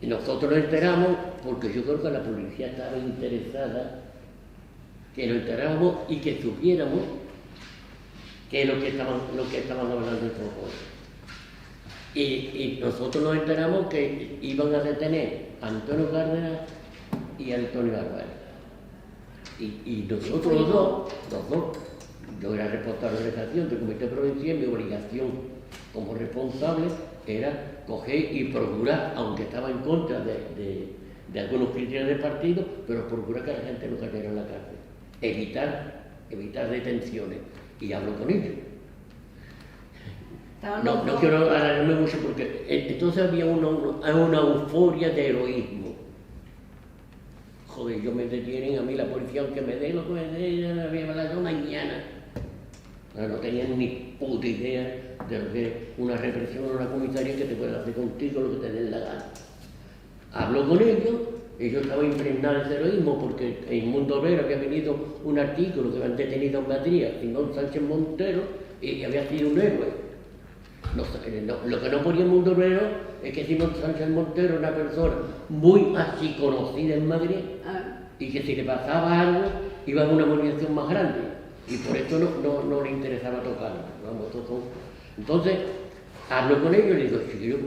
y nosotros nos enteramos, porque yo creo que la policía estaba interesada que nos enteráramos y que supiéramos que es lo que estaban hablando estos jóvenes. Y nosotros nos enteramos que iban a detener a Antonio Cárdenas y a Antonio Álvarez. Y nosotros los dos, yo era responsable de la organización del Comité Provincial, mi obligación como responsable era coger y procurar, aunque estaba en contra de algunos criterios del partido, pero procurar que la gente no cayera en la cárcel, evitar detenciones. Y hablo con ellos. No quiero alargarme mucho porque entonces había una euforia de heroísmo. Joder, yo me detienen a mí la policía, aunque me dé lo que me dé, la voy a hablar mañana. No tenían ni puta idea de lo que es una represión o una comisaría que te puede hacer contigo lo que te dé la gana. Hablo con ellos estaban impregnados de heroísmo porque en Mundo Obrero había venido un artículo que habían detenido en Madrid a Simón Sánchez Montero y había sido un héroe. Lo que no ponía en Mundo Obrero es que Simón Sánchez Montero era una persona muy así conocida en Madrid y que si le pasaba algo iba a una movilización más grande y por eso no le interesaba tocarlo. Entonces hablo con ellos y les digo, si quiero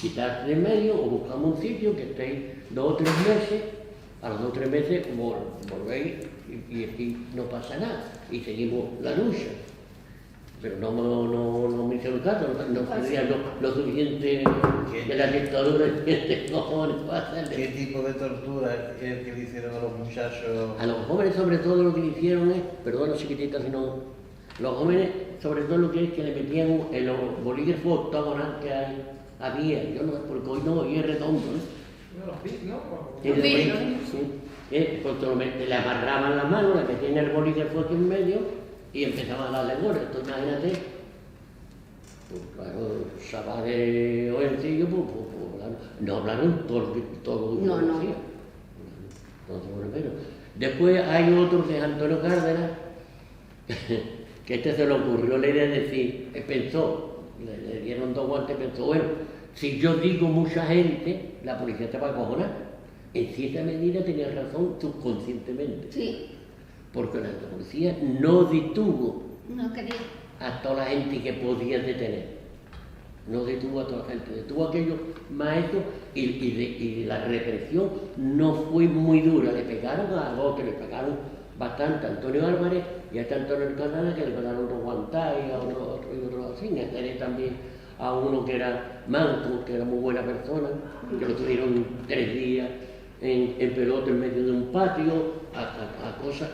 quitarse de medio o buscamos un sitio que estéis 2 o 3 meses, a los 2 o 3 meses volvéis y aquí no pasa nada y seguimos la lucha. pero no me hicieron caso, no tenía lo suficiente de la dictadura de cojones para hacerle. ¿Qué tipo de tortura es el que le hicieron a los muchachos? A los jóvenes sobre todo lo que le hicieron es, perdón chiquititas, sino los jóvenes sobre todo lo que es que le metían en los bolígrafos octogonales que había, yo no sé, porque hoy no, hoy es redondo, ¿no? Los bits, ¿no? Sí, porque le amarraban las manos, le metían el bolígrafo aquí en medio y empezaban a darle goles. Entonces imagínate, pues claro, Sabade o Encillo, pues claro, no hablaron todo lo que no. Entonces, bueno, pero después hay otro que es Antonio Cárdenas, que este se le ocurrió la idea de decir, pensó, le dieron 2 guantes, pensó, bueno, si yo digo mucha gente, la policía te va a acojonar. En cierta medida tenía razón subconscientemente. Sí. Porque la policía no detuvo a toda la gente que podía detener. No detuvo a toda la gente, detuvo a aquellos maestros y la represión no fue muy dura. Le pegaron a dos que le pegaron bastante, a Antonio Álvarez y a este Antonio Alcalá, que le pegaron 2 guantazos y a otro así. También a uno que era manco, que era muy buena persona, que lo tuvieron 3 días en pelota en medio de un patio, a cosas,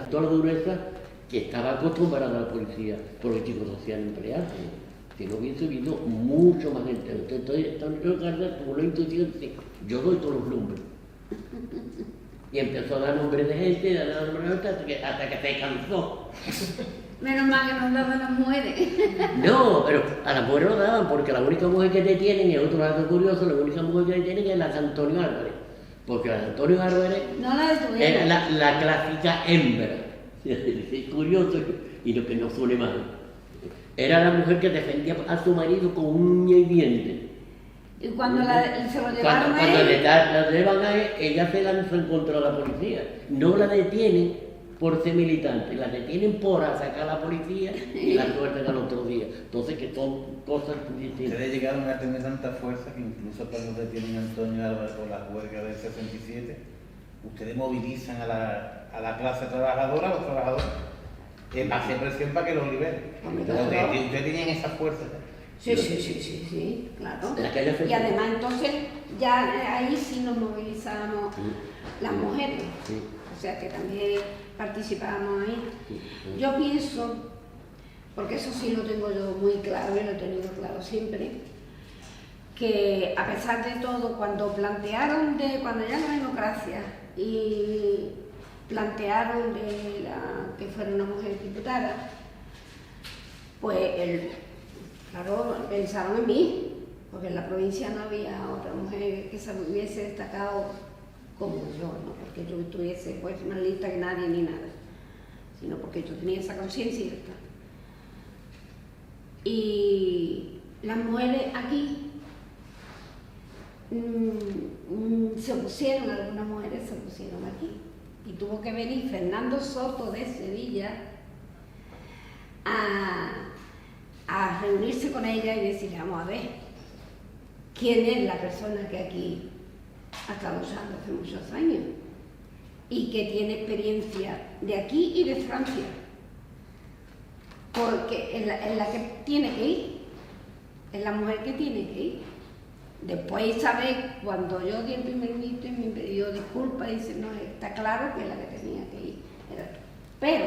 toda la dureza que estaba acostumbrada la policía político social empleada. Si no hubiese habido mucho más gente. Entonces, Antonio Cárdenas tuvo la intuición de yo doy todos los nombres. Y empezó a dar nombres de gente, hasta que se cansó. Menos mal que nos daban las mujeres. No, pero a las mujeres lo daban porque la única mujer que detienen, y es otro dato curioso, la única mujer que detienen es la de Antonio Álvarez. Porque la de Antonio Álvarez era la clásica hembra. Es curioso y lo que no suele mal. Era la mujer que defendía a su marido con uña y diente. Y cuando se lo llevaron a él... Cuando la llevan a él, ella se lanzó en contra de la policía. No la detienen por ser militante, la detienen por sacar a la policía y la sueltan al otro día. Entonces, que son cosas distintas. Ustedes llegaron a tener tanta fuerza que incluso cuando detienen a Antonio Álvarez por la huelga del 67, ustedes movilizan a la clase trabajadora, a los trabajadores, hacen presión para que los liberen. Ustedes tenían esa fuerza. Sí, claro. Y además entonces ya ahí sí nos movilizábamos las mujeres. O sea que también participábamos ahí. Yo pienso, porque eso sí lo tengo yo muy claro y lo he tenido claro siempre, que a pesar de todo, cuando ya la democracia y plantearon que fuera una mujer diputada, pues claro, pensaron en mí, porque en la provincia no había otra mujer que se hubiese destacado como yo, no porque yo estuviese pues más lista que nadie ni nada, sino porque yo tenía esa conciencia y ya está. Y las mujeres aquí se opusieron, algunas mujeres se opusieron aquí, y tuvo que venir Fernando Soto de Sevilla a reunirse con ella y decirle, vamos a ver, ¿quién es la persona que aquí ha estado usando hace muchos años y que tiene experiencia de aquí y de Francia? Porque es la que tiene que ir, es la mujer que tiene que ir. Después Isabel, cuando yo di el primer grito y me pidió disculpas, dice, no, está claro que es la que tenía que ir, era tú. Pero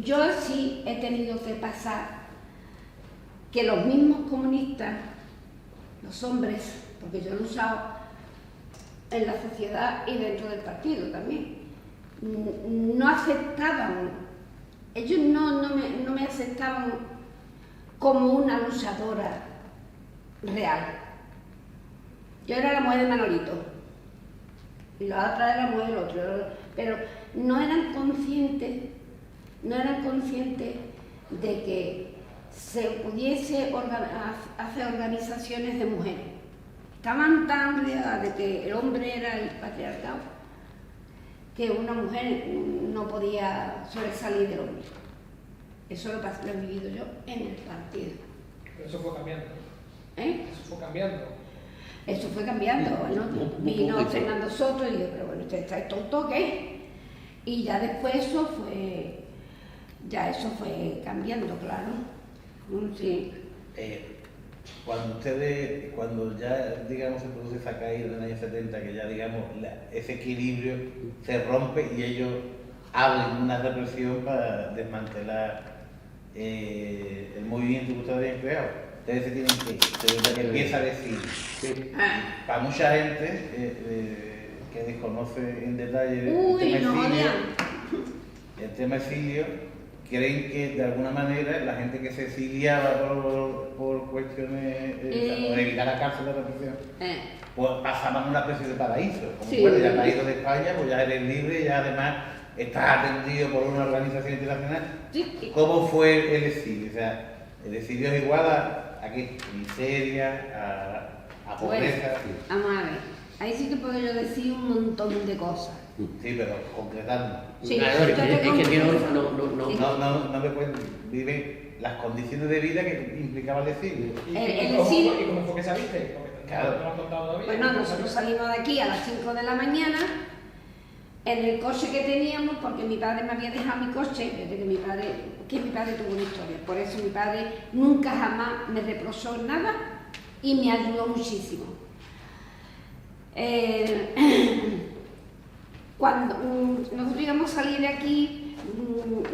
yo sí he tenido que pasar que los mismos comunistas, los hombres, porque yo lo he usado en la sociedad y dentro del partido también, no aceptaban, ellos no me aceptaban como una luchadora real. Yo era la mujer de Manolito y la otra era la mujer del otro, pero no eran conscientes de que se pudiese hacer organizaciones de mujeres. Estaban tan rodeadas de que el hombre era el patriarcado que una mujer no podía sobresalir del hombre. Eso lo he vivido yo en el partido. Pero eso fue cambiando. Eso fue cambiando, bueno, vino Fernando Soto y dijo, pero bueno, ¿usted está tonto o qué? Y ya después eso fue ya eso fue cambiando, claro. Sí. Cuando ya, digamos, se produce esa caída en el año 70, que ya, digamos, ese equilibrio se rompe y ellos abren una represión para desmantelar el movimiento que ustedes habían creado. Ustedes se tienen que empieza a decir, para mucha gente que desconoce en detalle el tema exilio, creen que de alguna manera la gente que se exiliaba por cuestiones por evitar la cárcel de represión, pues pasaban una especie de paraíso. Como bueno, ya has ido de España, pues ya eres libre, ya además estás atendido por una organización internacional. ¿Cómo fue el exilio? O sea, el exilio es igual a qué, miseria, a pobreza. Bueno, vamos a ver, ahí sí que puedo yo decir un montón de cosas. Sí, pero concretando. Sí, claro, es que no me pueden vivir las condiciones de vida que implicaba el exilio. ¿Y cómo fue que saliste? Claro. ¿No lo has contado todavía? Bueno, nosotros salimos de aquí a las 5 de la mañana en el coche que teníamos, porque mi padre me había dejado mi coche desde que mi padre tuvo una historia. Por eso mi padre nunca jamás me reprochó nada y me ayudó muchísimo. Cuando nosotros íbamos a salir de aquí,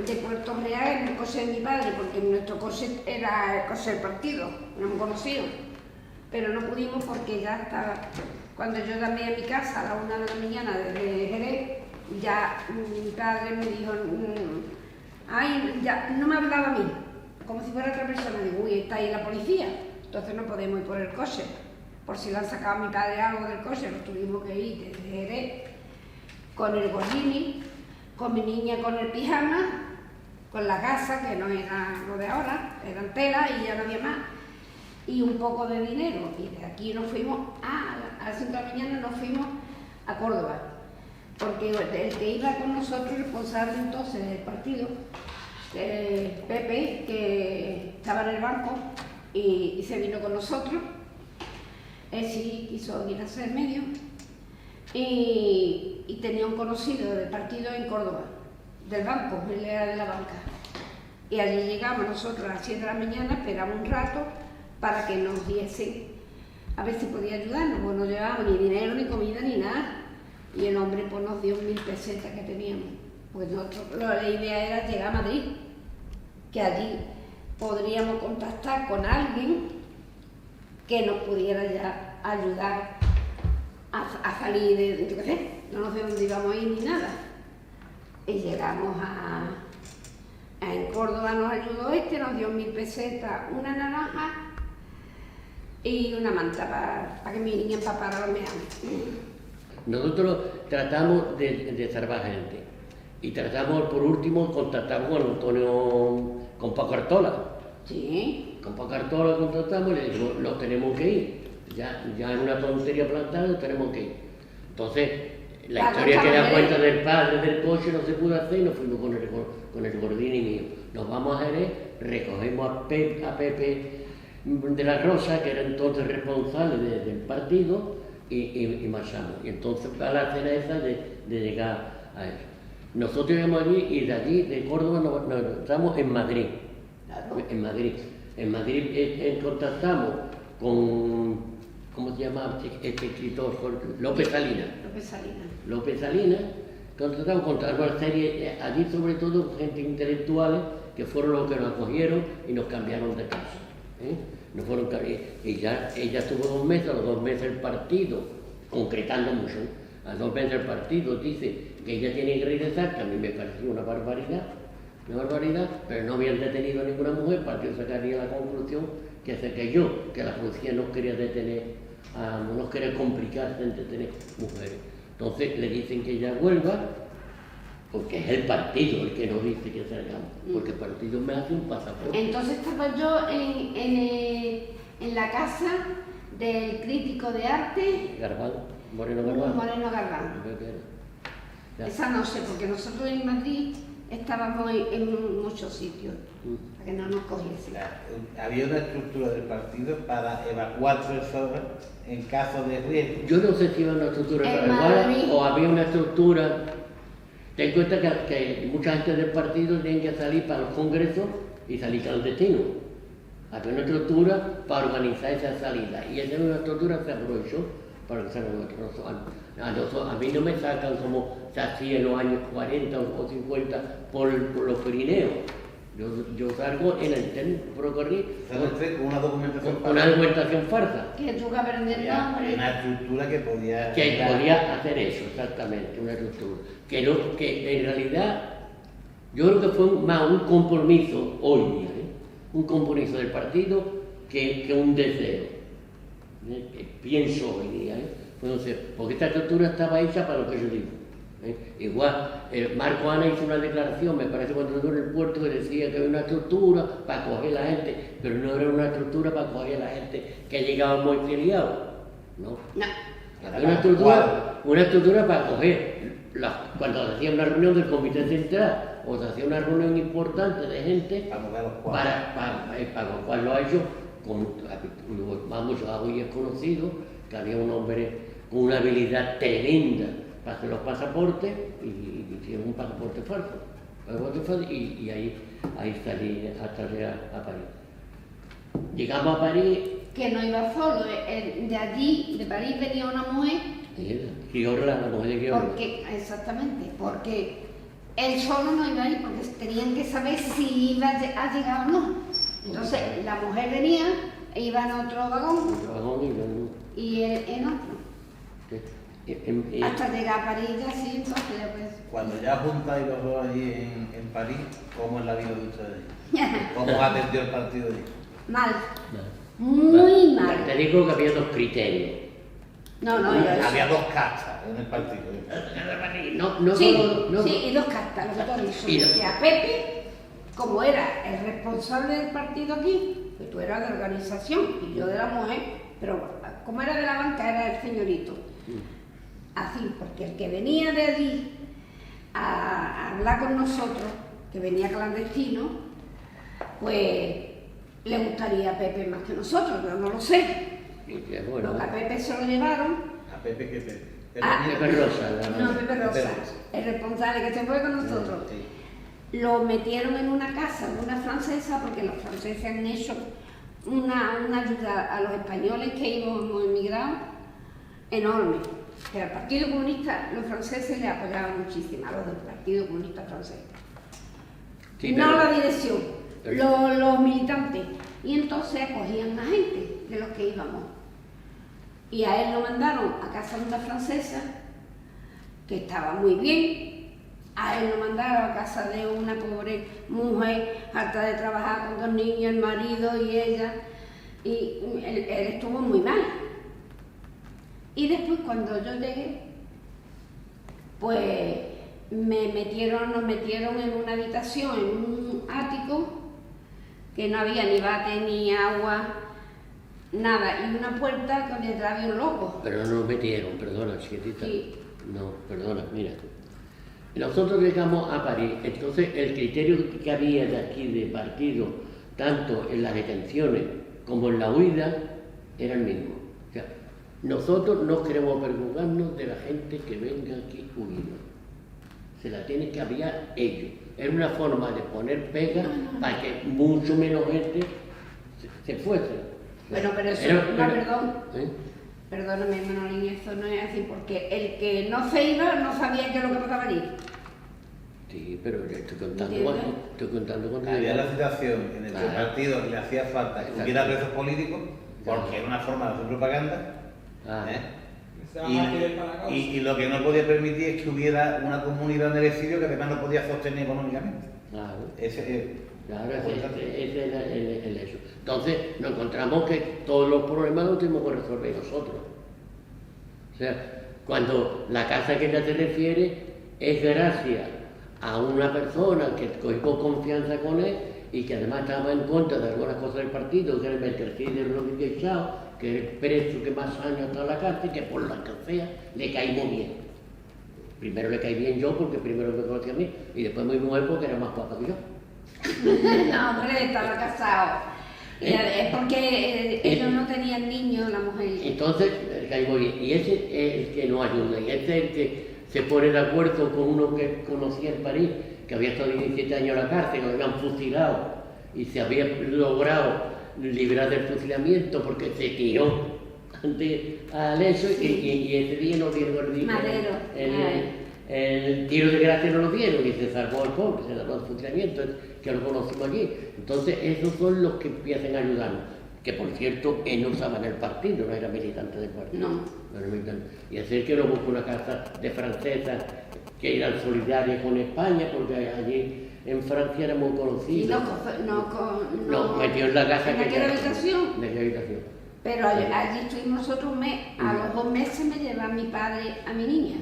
de Puerto Real, en el coche de mi padre, porque nuestro coche era el coche del partido, no hemos conocido, pero no pudimos porque ya estaba, cuando yo llamé a mi casa a la 1 de la mañana desde Jerez, ya mi padre me dijo, ay, ya no me hablaba a mí, como si fuera otra persona, digo, uy, está ahí la policía, entonces no podemos ir por el coche, por si le han sacado a mi padre algo del coche, nos tuvimos que ir desde Jerez, con el gordini, con mi niña con el pijama, con la gasa, que no era lo de ahora, eran tela y ya no había más, y un poco de dinero. Y de aquí nos fuimos, a las 5 de la mañana nos fuimos a Córdoba, porque el que iba con nosotros, responsable entonces del partido, Pepe, que estaba en el banco y se vino con nosotros, él sí quiso ir a hacer medio. Y tenía un conocido del partido en Córdoba, del banco, él era de la banca. Y allí llegamos nosotros a las 7 de la mañana, esperamos un rato para que nos diesen, a ver si podía ayudarnos, pues no llevábamos ni dinero, ni comida, ni nada. Y el hombre pues nos dio 1000 pesetas que teníamos. Pues nosotros, la idea era llegar a Madrid, que allí podríamos contactar con alguien que nos pudiera ya ayudar a salir de, yo qué sé, no sé dónde íbamos a ir ni nada. Y llegamos en Córdoba nos ayudó nos dio 1000 pesetas, una naranja y una manta para que mi niña empapara los meados. Nosotros tratamos de salvar gente y tratamos, por último, contactamos con Antonio, con Paco Artola. Sí. Con Paco Artola contactamos y le dijimos, nos tenemos que ir. Ya en una tontería plantada tenemos que ir. Entonces, la historia que da cuenta del padre del coche no se pudo hacer y nos fuimos con el gordini mío. Nos vamos a Jerez, recogemos a Pepe de la Rosa, que era entonces responsable del partido, y marchamos. Y entonces va la cena esa de llegar a eso. Nosotros llegamos allí y de allí, de Córdoba, nos estamos en Madrid. En Madrid contactamos con, ¿cómo se llama este escritor? López Salinas. López Salinas, contactamos con una serie, allí sobre todo gente intelectuales, que fueron los que nos acogieron y nos cambiaron de casa. Y ya ella estuvo 2 meses, a los 2 meses el partido, concretando mucho, a los 2 meses el partido dice que ella tiene que regresar, que a mí me pareció una barbaridad, pero no habían detenido a ninguna mujer. El partido sacaría la conclusión que la policía no quería detener, no quería complicarse en detener mujeres. Entonces le dicen que ella vuelva, porque es el partido el que nos dice que salgamos, porque el partido me hace un pasaporte. Entonces estaba yo en la casa del crítico de arte Moreno Garbán. Esa no sé, porque nosotros en Madrid estábamos en muchos sitios, para que no nos cogiesen. Había una estructura del partido para evacuar personas en caso de riesgo. Yo no sé si iba una estructura para evacuar o había una estructura Ten en cuenta que mucha gente del partido tiene que salir para los congresos y salir clandestino. Había una estructura para organizar esa salida y esa es una estructura que se aprovechó para que salgan otros. A mí no me sacan como se hacía en los años 40 o 50 por los Pirineos. Yo salgo en el tren ferrocarril con una documentación con una documentación farsa. Que tuvo que aprender el nombre. Una estructura que podía hacer eso, exactamente, una estructura. Que en realidad yo creo que fue más un compromiso hoy día, un compromiso del partido que un deseo. Pienso hoy día, porque esta estructura estaba hecha para lo que yo digo. Igual, Marco Ana hizo una declaración, me parece cuando estuvo en el puerto, que decía que había una estructura para acoger a la gente, pero no era una estructura para acoger a la gente que llegaba muy exiliados, ¿no? Había una estructura para acoger, cuando se hacía una reunión del comité central, o se hacía una reunión importante de gente, para los cuales lo ha hecho, vamos, hoy es conocido, que había un hombre con una habilidad tremenda para hacer los pasaportes y hicieron un pasaporte falso. Y ahí salí hasta llegar a París. Llegamos a París. Que no iba solo, de allí, de París, venía una mujer. Giorla, la mujer de Giorla. Exactamente, porque él solo no iba a ir, porque tenían que saber si iba a llegar o no. Entonces, la mujer venía, iba en otro vagón, y él en otro. Hasta llegar a París, así, entonces ya pues. Cuando ya juntáis los dos allí en París, ¿cómo es la vida de ustedes? ¿Cómo atendió el partido allí? Mal. Muy mal. Te digo que había dos criterios. Había dos castas en el partido. Sí, y dos castas, lo que tú has dicho. Que a Pepe, como era el responsable del partido aquí, pues tú eras de organización y yo de la mujer, pero como era de la banca era el señorito. Así, porque el que venía de allí a hablar con nosotros, que venía clandestino, pues le gustaría a Pepe más que nosotros, pero no lo sé. Bueno, porque a Pepe se lo llevaron. ¿A Pepe qué Pepe? Pepe Rosa. Pepe Rosa, el responsable que se fue con nosotros. Sí. Lo metieron en una casa de una francesa, porque los franceses han hecho una ayuda a los españoles que hemos emigrado enorme. Pero al Partido Comunista, los franceses le apoyaban muchísimo, a los del Partido Comunista francés. Sí, no la dirección, los militantes. Y entonces acogían a gente de los que íbamos. Y a él lo mandaron a casa de una francesa, que estaba muy bien. A él lo mandaron a casa de una pobre mujer, harta de trabajar con 2 niños, el marido y ella. Y él estuvo muy mal. Y después cuando yo llegué, pues nos metieron en una habitación, en un ático, que no había ni bate, ni agua, nada, y una puerta que detrás había un loco. Pero no nos metieron, perdona, chiquitita. Sí. No, perdona, mira. Nosotros llegamos a París, entonces el criterio que había de aquí de partido, tanto en las detenciones como en la huida, era el mismo. O sea, nosotros no queremos avergonzarnos de la gente que venga aquí huyendo. Se la tienen que aviar ellos. Era una forma de poner pega para que mucho menos gente se fuese. Bueno, pero eso, perdón. Perdóname, Manolín, eso no es así, porque el que no se iba no sabía qué es lo que pasaba allí. Sí, pero estoy contando con había la situación en el partido que le hacía falta que hubiera presos políticos, porque era una forma de hacer propaganda. Y lo que no podía permitir es que hubiera una comunidad en el exilio que además no podía sostener económicamente. Claro. Ese era el hecho. Entonces nos encontramos que todos los problemas los tuvimos que resolver nosotros. O sea, cuando la casa que ella se refiere es gracias a una persona que cogió confianza con él y que además estaba en contra de algunas cosas del partido, que era el Merced de Rodríguez Chao, que es el preso que más años está en la cárcel, que por la que sea le caímos bien. Primero le caí bien yo porque primero me conocí a mí y después mi mujer porque era más guapa que yo. No, hombre, estaba casado. Es porque ellos no tenían niños, la mujer. Entonces le caímos bien. Y ese es el que nos ayuda y ese es el que se pone de acuerdo con uno que conocía en París, que había estado 17 años en la cárcel, que lo habían fusilado y se había logrado librar del fusilamiento porque se tiró al eso y ese día no dieron el tiro de gracia, no lo dieron y se salvó el pobre, se salvó el fusilamiento, que lo conocimos allí. Entonces esos son los que empiezan a ayudarnos, que por cierto él no estaba en el partido, no era militante del partido. No era militante. Y así que lo buscó una casa de francesas que eran solidarias con España, porque allí en Francia era muy conocido. Y nos metió en la casa. ¿En aquella habitación? En aquella habitación. Pero allí estuvimos nosotros un mes, a los 2 meses me lleva mi padre a mi niña.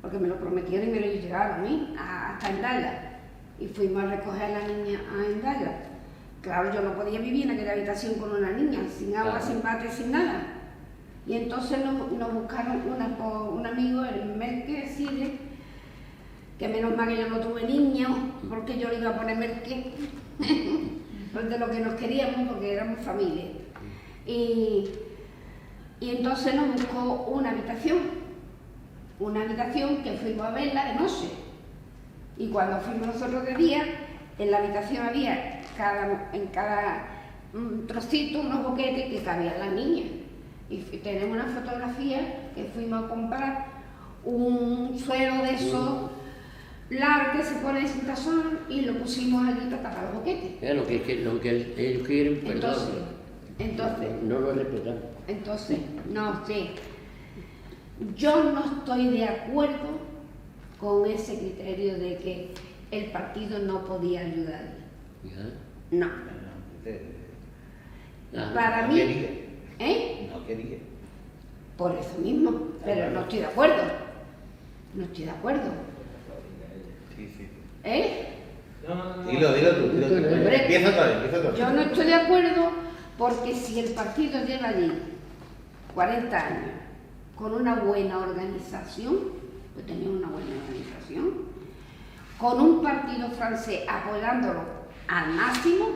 Porque me lo prometieron y me lo llevaron a mí, hasta Endala. Y fuimos a recoger a la niña a Endala. Claro, yo no podía vivir en aquella habitación con una niña, sin agua, sin bate, sin nada. Y entonces nos buscaron un amigo, el Merque Side, que menos mal que yo no tuve niños, porque yo le iba a poner Merque, pues de lo que nos queríamos, porque éramos familia. Y entonces nos buscó una habitación que fuimos a verla de noche. Y cuando fuimos nosotros de día, en la habitación había en cada trocito unos boquetes que cabían las niñas. Y tenemos una fotografía que fuimos a comprar un suelo de esos largo que se pone sin tazón y lo pusimos allí para tapar los boquetes. Lo que ellos quieren, perdón. Entonces, no lo respetamos. Entonces, no sé. Yo no estoy de acuerdo con ese criterio de que el partido no podía ayudar. No. Para mí, quería. No quería. Por eso mismo, pero no estoy de acuerdo. No estoy de acuerdo. Sí. Dilo tú. Empieza todo. Yo no estoy de acuerdo porque si el partido lleva allí 40 años con una buena organización, pues tenía una buena organización, con un partido francés apoyándolo al máximo,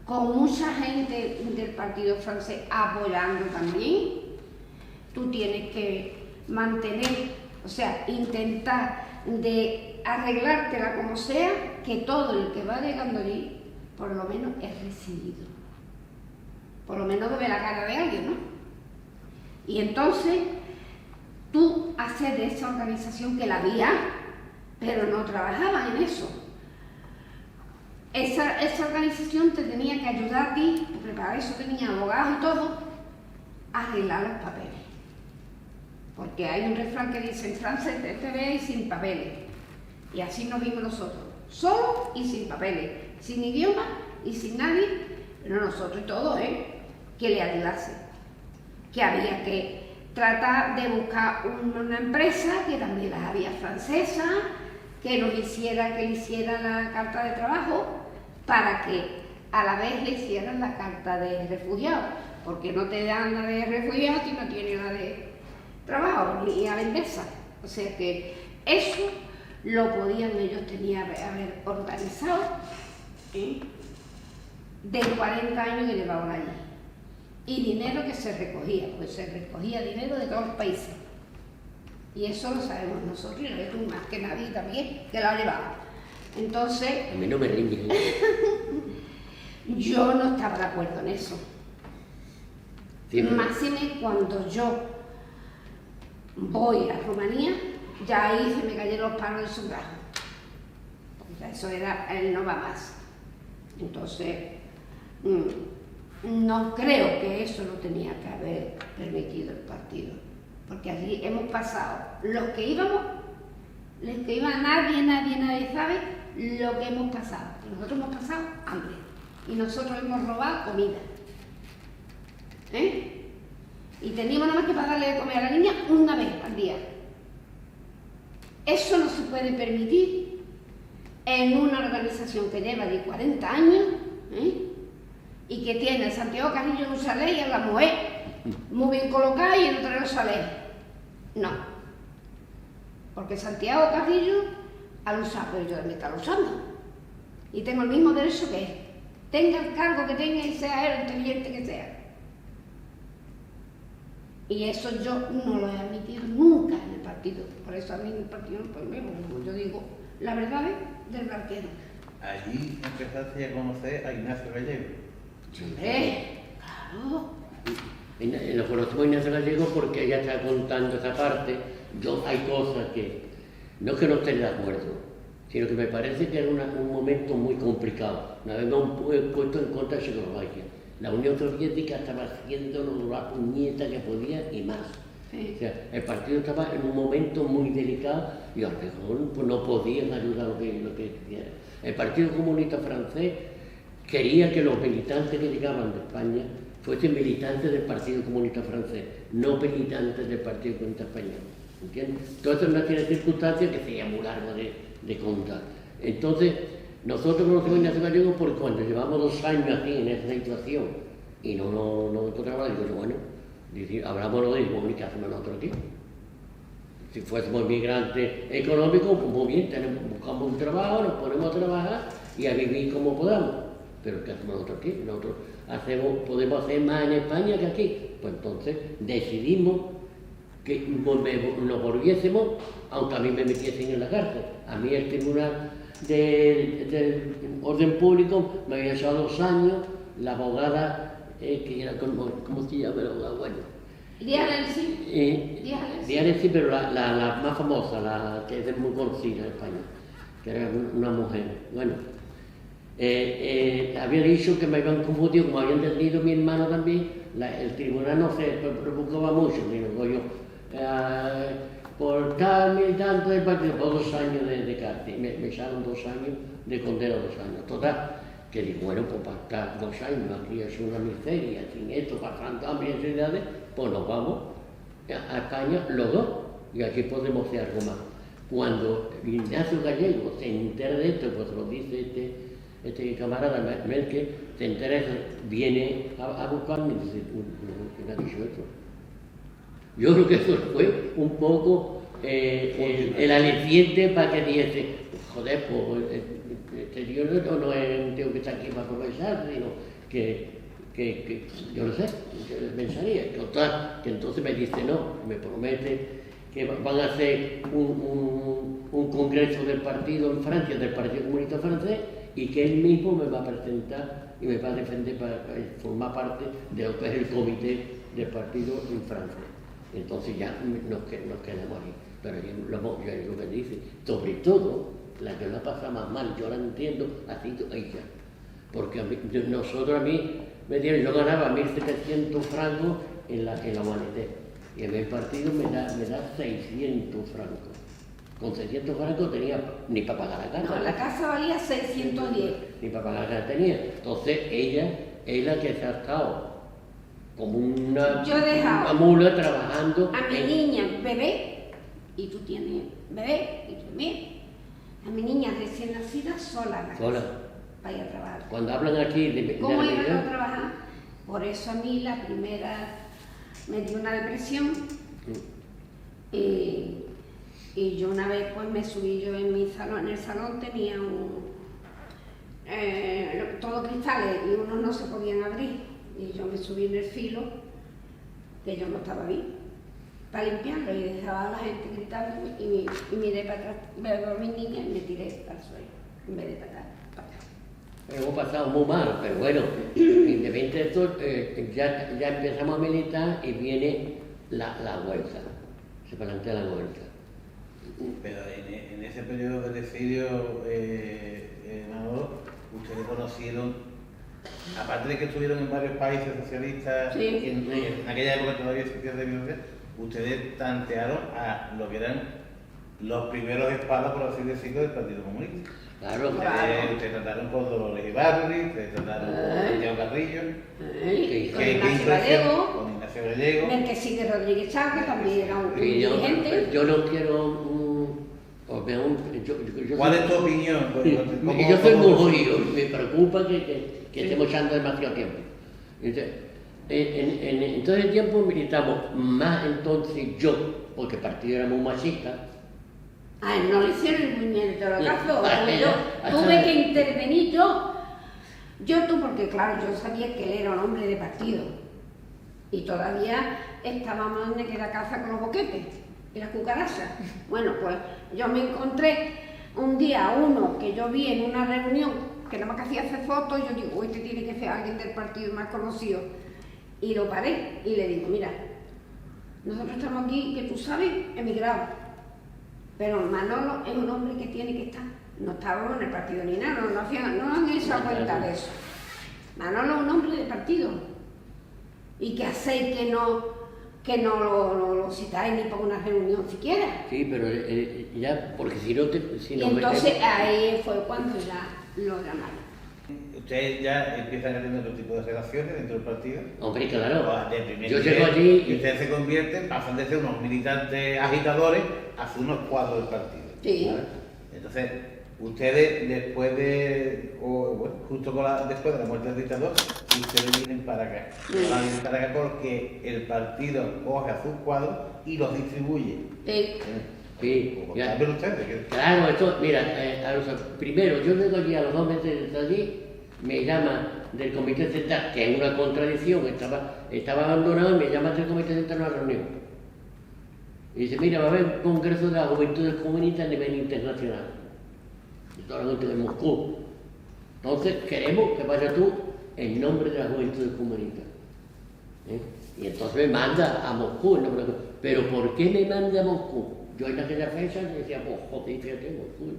con mucha gente del partido francés apoyando también, tú tienes que mantener, o sea, intentar de arreglártela como sea, que todo el que va llegando allí, por lo menos es recibido. Por lo menos ve la cara de alguien, ¿no? Y entonces, tú haces de esa organización que la había, pero no trabajaba en eso. Esa organización te tenía que ayudar a ti, porque para eso tenía abogados y todo, a arreglar los papeles. Porque hay un refrán que dice en Francia, te veis sin papeles. Y así nos vimos nosotros, solos y sin papeles, sin idioma y sin nadie, pero nosotros y todos, que le ayudase. Que había que tratar de buscar una empresa, que también las había francesas, que le hiciera la carta de trabajo, para que a la vez le hicieran la carta de refugiado, porque no te dan la de refugiado si no tienes la de trabajo, ni a la inversa. O sea que eso lo podían ellos haber organizado de 40 años que llevaban allí. Y dinero que se recogía, pues se recogía dinero de todos los países. Y eso lo sabemos nosotros, y lo ves tú más que nadie también, que lo ha llevado. Entonces... A mí no me rinde. Yo no estaba de acuerdo en eso. Sí, máxime cuando yo voy a Rumanía, ya ahí se me cayeron los palos del sufragio. Eso era, él no va más. Entonces... no creo que eso lo tenía que haber permitido el partido, porque allí hemos pasado, los que íbamos, nadie sabe lo que hemos pasado. Nosotros hemos pasado hambre y nosotros hemos robado comida. Y teníamos nada más que para darle de comer a la niña una vez al día. Eso no se puede permitir en una organización que lleva de 40 años, y que tiene a Santiago Carrillo en un chalet y a la mujer muy bien colocada y en otro chalet. No. Porque Santiago Carrillo ha luchado, pero yo también está luchando. Y tengo el mismo derecho que él. Tenga el cargo que tenga y sea él el inteligente que sea. Y eso yo no lo he admitido nunca en el partido. Por eso a mí en el partido, pues, como yo digo, la verdad es del barquero. Allí empezaste a conocer a Ignacio Gallego. ¡Hombre! ¡Claro! Lo conocemos a Ignacio Gallego porque ella está contando esa parte. Yo hay cosas que, no es que no esté de acuerdo, sino que me parece que era un momento muy complicado. Nos habíamos puesto en contra de Checoslovaquia. La Unión Soviética estaba haciendo la puñeta que podía y más. Sí. O sea, el partido estaba en un momento muy delicado y a lo mejor pues, no podían ayudar lo que quisieran. El Partido Comunista Francés quería que los militantes que llegaban de España fuesen militantes del Partido Comunista Francés, no militantes del Partido Comunista Español. ¿Entiendes? Todo eso es una serie de circunstancias que sería muy largo de contar. Entonces, nosotros conocemos a Ignacio Gallego porque cuando llevamos 2 años aquí en esa situación y no encontramos, digo, bueno, hablamos de bueno, ¿qué hacemos nosotros aquí? Si fuésemos migrantes económicos, pues muy bien, buscamos un trabajo, nos ponemos a trabajar y a vivir como podamos. Pero ¿qué hacemos nosotros aquí? Nosotros podemos hacer más en España que aquí. Pues entonces decidimos que nos volviésemos, aunque a mí me metiesen en la cárcel. A mí el Tribunal del Orden Público me había echado 2 años, la abogada, que era ¿cómo se llama la abogada? Bueno. Díaz, pero la más famosa, la que es muy conocida en España, que era una mujer. Bueno, había dicho que me habían confundido, como habían detenido a mi hermano también, el tribunal no se preocupaba mucho, digo yo, por tal militante del partido, por 2 años de cárcel, me echaron 2 años de condena, 2 años. Total, que digo, bueno, pues para estar 2 años aquí es una miseria, sin esto, pasando hambre y necesidades, pues nos vamos a España los dos y aquí podemos hacer algo más. Cuando Ignacio Gallego se entera de esto, pues lo dice este camarada Merkel, se entera de eso, viene a buscarme y dice, ¿quién ha dicho eso? Yo creo que eso fue un poco el aliciente para que dijese, joder, pues este tío no es un tío que está aquí para aprovechar, sino que yo no sé, pensaría, total, que entonces me dice no, me promete que van a hacer un congreso del partido en Francia, del Partido Comunista Francés, y que él mismo me va a presentar y me va a defender para formar parte de lo que es el comité del partido en Francia. Entonces ya nos quedamos ahí. Pero yo lo que dice, sobre todo, la que la pasa más mal, yo la entiendo, ha sido ella. Porque a mí me dieron, yo ganaba 1.700 francos en la Humanité. Y en el partido me da 600 francos. Con 600 francos tenía ni para pagar la casa. No, la casa valía 610. Ni para pagar la casa tenía. Entonces ella es la que se ha estado como una mula trabajando. A mi niña, bebé, y tú tienes bebé, y tú también. A mi niña recién nacida sola. Para ir a trabajar. Cuando hablan aquí ¿Cómo iban a trabajar? Por eso a mí la primera me dio una depresión. Y yo una vez pues me subí yo en el salón tenía todo cristales y unos no se podían abrir. Y yo me subí en el filo, que yo no estaba bien, para limpiarlo y dejaba a la gente gritando y miré para atrás, veo a mi niña y me tiré al suelo, en vez de para atrás. Hemos pasado muy mal, pero bueno, independientemente de esto, ya empezamos a militar y viene la huelga, se plantea la huelga. Pero en ese periodo del exilio, ustedes conocieron, aparte de que estuvieron en varios países socialistas, sí. en aquella época todavía existía de violencia, ustedes tantearon a lo que eran los primeros espadas, por así decirlo, del Partido Comunista. Claro. Ustedes trataron con Dolores Ibarri, ustedes trataron con Santiago Carrillo, con Ignacio Gallego, que sigue Rodríguez Chávez, que también era un dirigente. Yo no quiero... ¿Cuál es tu opinión? Yo soy muy jodido, me preocupa que estemos echando demasiado tiempo. En todo el tiempo militamos más entonces yo, porque el partido era muy machista. No le hicieron el puñetero caso, yo tuve que intervenir porque claro, yo sabía que él era un hombre de partido. Y todavía estábamos en aquella casa con los boquetes y las cucarachas. Bueno, pues yo me encontré un día a uno que yo vi en una reunión que nada más que hacía hacer fotos, y yo digo, este tiene que ser alguien del partido más conocido. Y lo paré y le digo, mira, nosotros estamos aquí, que tú sabes, emigrados. Pero Manolo es un hombre que tiene que estar. No estábamos en el partido ni nada, no han hecho cuenta de eso. Manolo es un hombre de partido. ¿Y qué hacéis que no lo citáis ni para una reunión siquiera? Sí, pero ya, porque si no te... Si no entonces ahí fue cuando ya lo llamaron. ¿Ustedes ya empiezan a tener otro tipo de relaciones dentro del partido? Hombre, claro. Yo llego allí y ustedes se convierten, pasan de ser unos militantes agitadores a ser unos cuadros del partido. Sí. ¿Vale? Entonces, ustedes después de, después de la muerte del dictador, ustedes vienen para acá. Vienen para acá porque el partido coge a sus cuadros y los distribuye. Sí. Sí, ya. Ustedes, claro, esto, mira, primero, yo llego allí a los 2 meses de allí, me llama del comité central, que es una contradicción, estaba abandonado, y me llama del comité central a una reunión. Y dice, mira, va a haber un congreso de las juventudes comunistas a nivel internacional. Y toda la gente de Moscú. Entonces, queremos que vaya tú en nombre de las juventudes comunistas. Y entonces me manda a Moscú en nombre de... ¿Pero por qué me manda a Moscú? Yo en aquella fecha decía, pues joder, fíjate, Moscú.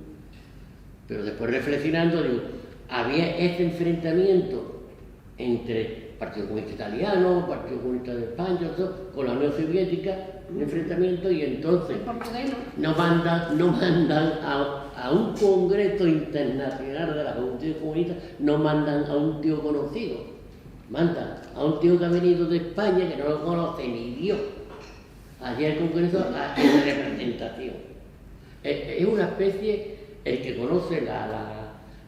Pero después reflexionando, digo, había este enfrentamiento entre el Partido Comunista Italiano, Partido Comunista de España, todo, con la Unión Soviética, un enfrentamiento, y entonces nos mandan a un congreso internacional de la Juventud Comunista, nos mandan a un tío conocido, mandan a un tío que ha venido de España, que no lo conoce ni Dios, allí al congreso en representación. Es una especie, el que conoce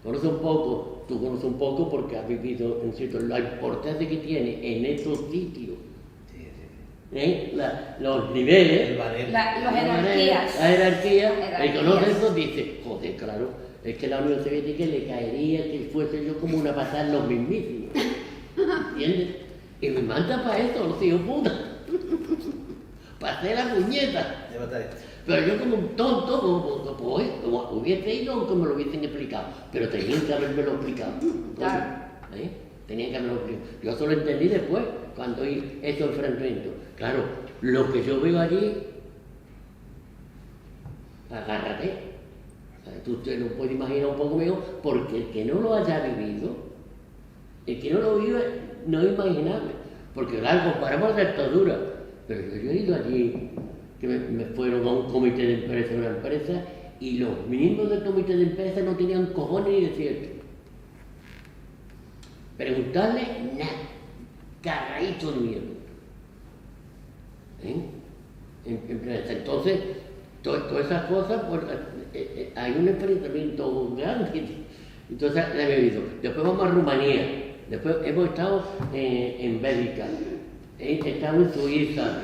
conoce un poco, tú conoces un poco porque has vivido en sitios, la importancia que tiene en estos sitios, los niveles, las jerarquías. La jerarquía, el que conoce eso dice, joder, claro, es que la Unión Soviética le caería que fuese yo como una patada en los mismísimos, ¿entiendes? Y me manda para esto, los hijos puta, para hacer la puñeta. Pero yo como un tonto, como hubiese ido aunque me lo hubiesen explicado, pero tenían que haberme lo explicado. Claro. Tenían que haberme lo explicado. Yo solo entendí después, cuando hay estos enfrentamientos. Claro, lo que yo veo allí, agárrate. Tú te lo puedes imaginar un poco mejor, porque el que no lo haya vivido, el que no lo vive, no es imaginable. Porque claro, comparamos la dictadura, pero yo he ido allí, que me fueron a un comité de empresa, una empresa, y los miembros del comité de empresa no tenían cojones ni decirte. Preguntarle nada, cargadito de miedo. Entonces, todas esas cosas, pues, hay un enfrentamiento grande. Entonces, la he vivido. Después vamos a Rumanía, después hemos estado en Bélgica, estado en Suiza.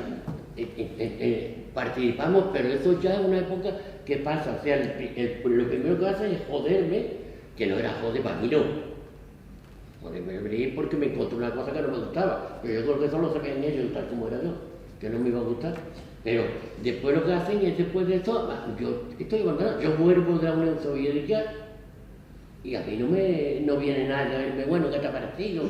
Participamos, pero eso ya es una época que pasa, o sea, lo primero que hace es joderme, que no era joder para mí, no. Joderme porque me encontré una cosa que no me gustaba, pero yo creo que eso lo sabían ellos, tal como era yo, que no me iba a gustar. Pero después lo que hacen es, después de esto, yo estoy abandonado, yo vuelvo de la Unión Soviética y a mí no viene nada a verme, bueno, ¿qué te ha parecido?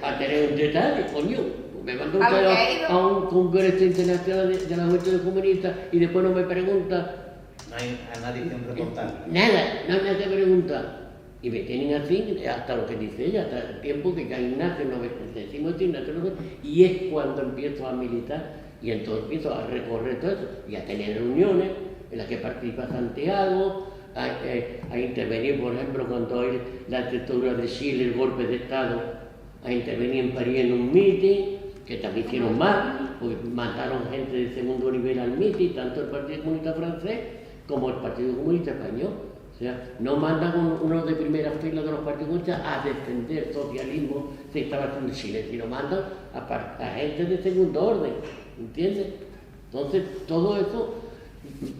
A tener un detalle, coño. Me mandó a un congreso internacional de la Juventud Comunista y después no me pregunta. No hay a nadie que reportar. Nada, no me hace preguntar. Y me tienen así hasta lo que dice ella, hasta el tiempo que ya Ignacio y es cuando empiezo a militar y entonces empiezo a recorrer todo eso y a tener reuniones en las que participa Santiago, a intervenir, por ejemplo, cuando hay la dictadura de Chile, el golpe de Estado, a intervenir en París en un mitin, que también hicieron mal, porque mataron gente de segundo nivel al mitin, tanto el Partido Comunista francés como el Partido Comunista español. O sea, no mandan uno de primera fila de los partidos comunistas a defender el socialismo que estaba haciendo en Chile, sino mandan a gente de segundo orden, ¿entiendes? Entonces, todo eso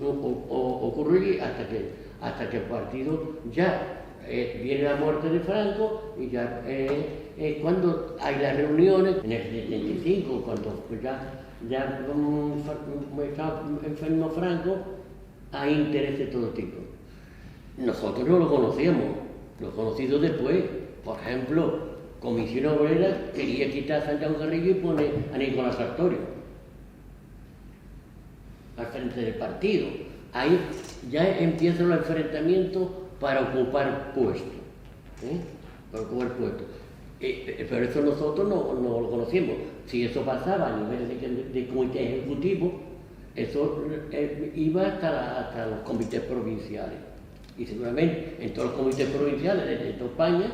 ocurre hasta que el partido ya viene la muerte de Franco y ya cuando hay las reuniones, en el 75, cuando ya estaba enfermo Franco, hay interés de todo tipo. Nosotros no lo conocíamos, lo he conocido después. Por ejemplo, Comisión Obrera quería quitar a Santiago Carrillo y poner a Nicolás Sartorio al frente del partido. Ahí ya empiezan los enfrentamientos para ocupar puestos, para ocupar puestos. Pero eso nosotros no lo conocíamos. Si eso pasaba a nivel de comité ejecutivo, eso iba hasta los comités provinciales. Y seguramente en todos los comités provinciales de toda España,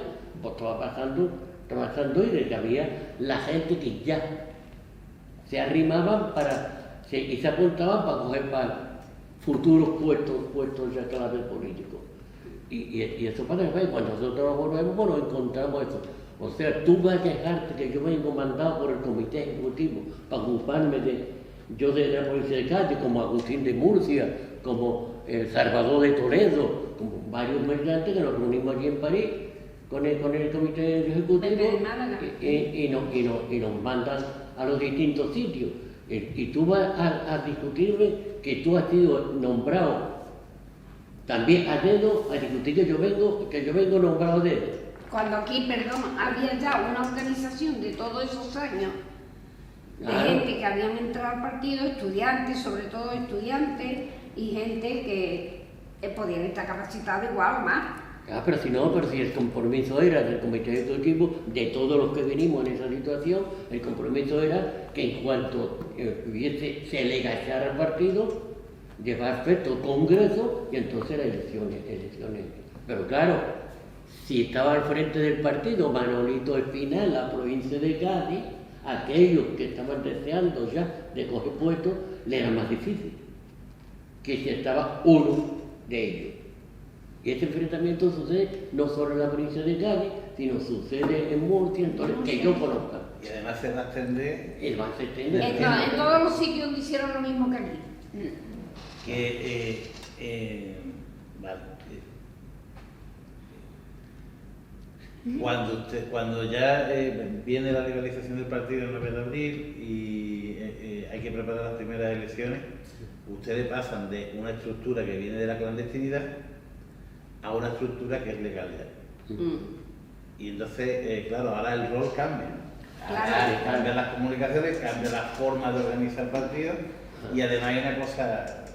pues estaba pasando y de que había la gente que ya se arrimaban y se apuntaban para coger para futuros puestos ya clave políticos. Y eso pasa que cuando nosotros nos volvemos, pues nos encontramos eso. O sea, tú vas a quejarte que yo vengo mandado por el comité ejecutivo para ocuparme de la provincia de Cádiz, como Agustín de Murcia, como el Salvador de Toledo, como varios migrantes que nos reunimos allí en París con el comité ejecutivo y nos mandan a los distintos sitios. Y tú vas a discutirme que tú has sido nombrado también a dedo, a discutir que yo vengo nombrado a dedo. Cuando aquí, había ya una organización de todos esos años, de gente que habían entrado al partido, estudiantes, sobre todo estudiantes, y gente que podían estar capacitada igual o más. Pero si el compromiso era del comité ejecutivo, de todos los que venimos en esa situación, el compromiso era que en cuanto se legalizara el partido, llevar efecto congreso y entonces las elecciones. Pero claro, si estaba al frente del partido Manolito Espinal, la provincia de Cádiz, aquellos que estaban deseando ya de coger puestos, le era más difícil que si estaba uno de ellos. Y este enfrentamiento sucede no solo en la provincia de Cádiz, sino sucede en Murcia, entonces que yo conozca. Y además se va a extender. En todos los sitios donde hicieron lo mismo que aquí. Cuando ya viene la legalización del partido el 9 de abril y hay que preparar las primeras elecciones, ustedes pasan de una estructura que viene de la clandestinidad a una estructura que es legal ya. Y entonces, claro, ahora el rol cambia. Cambian las comunicaciones, cambia la forma de organizar el partido y además hay una cosa,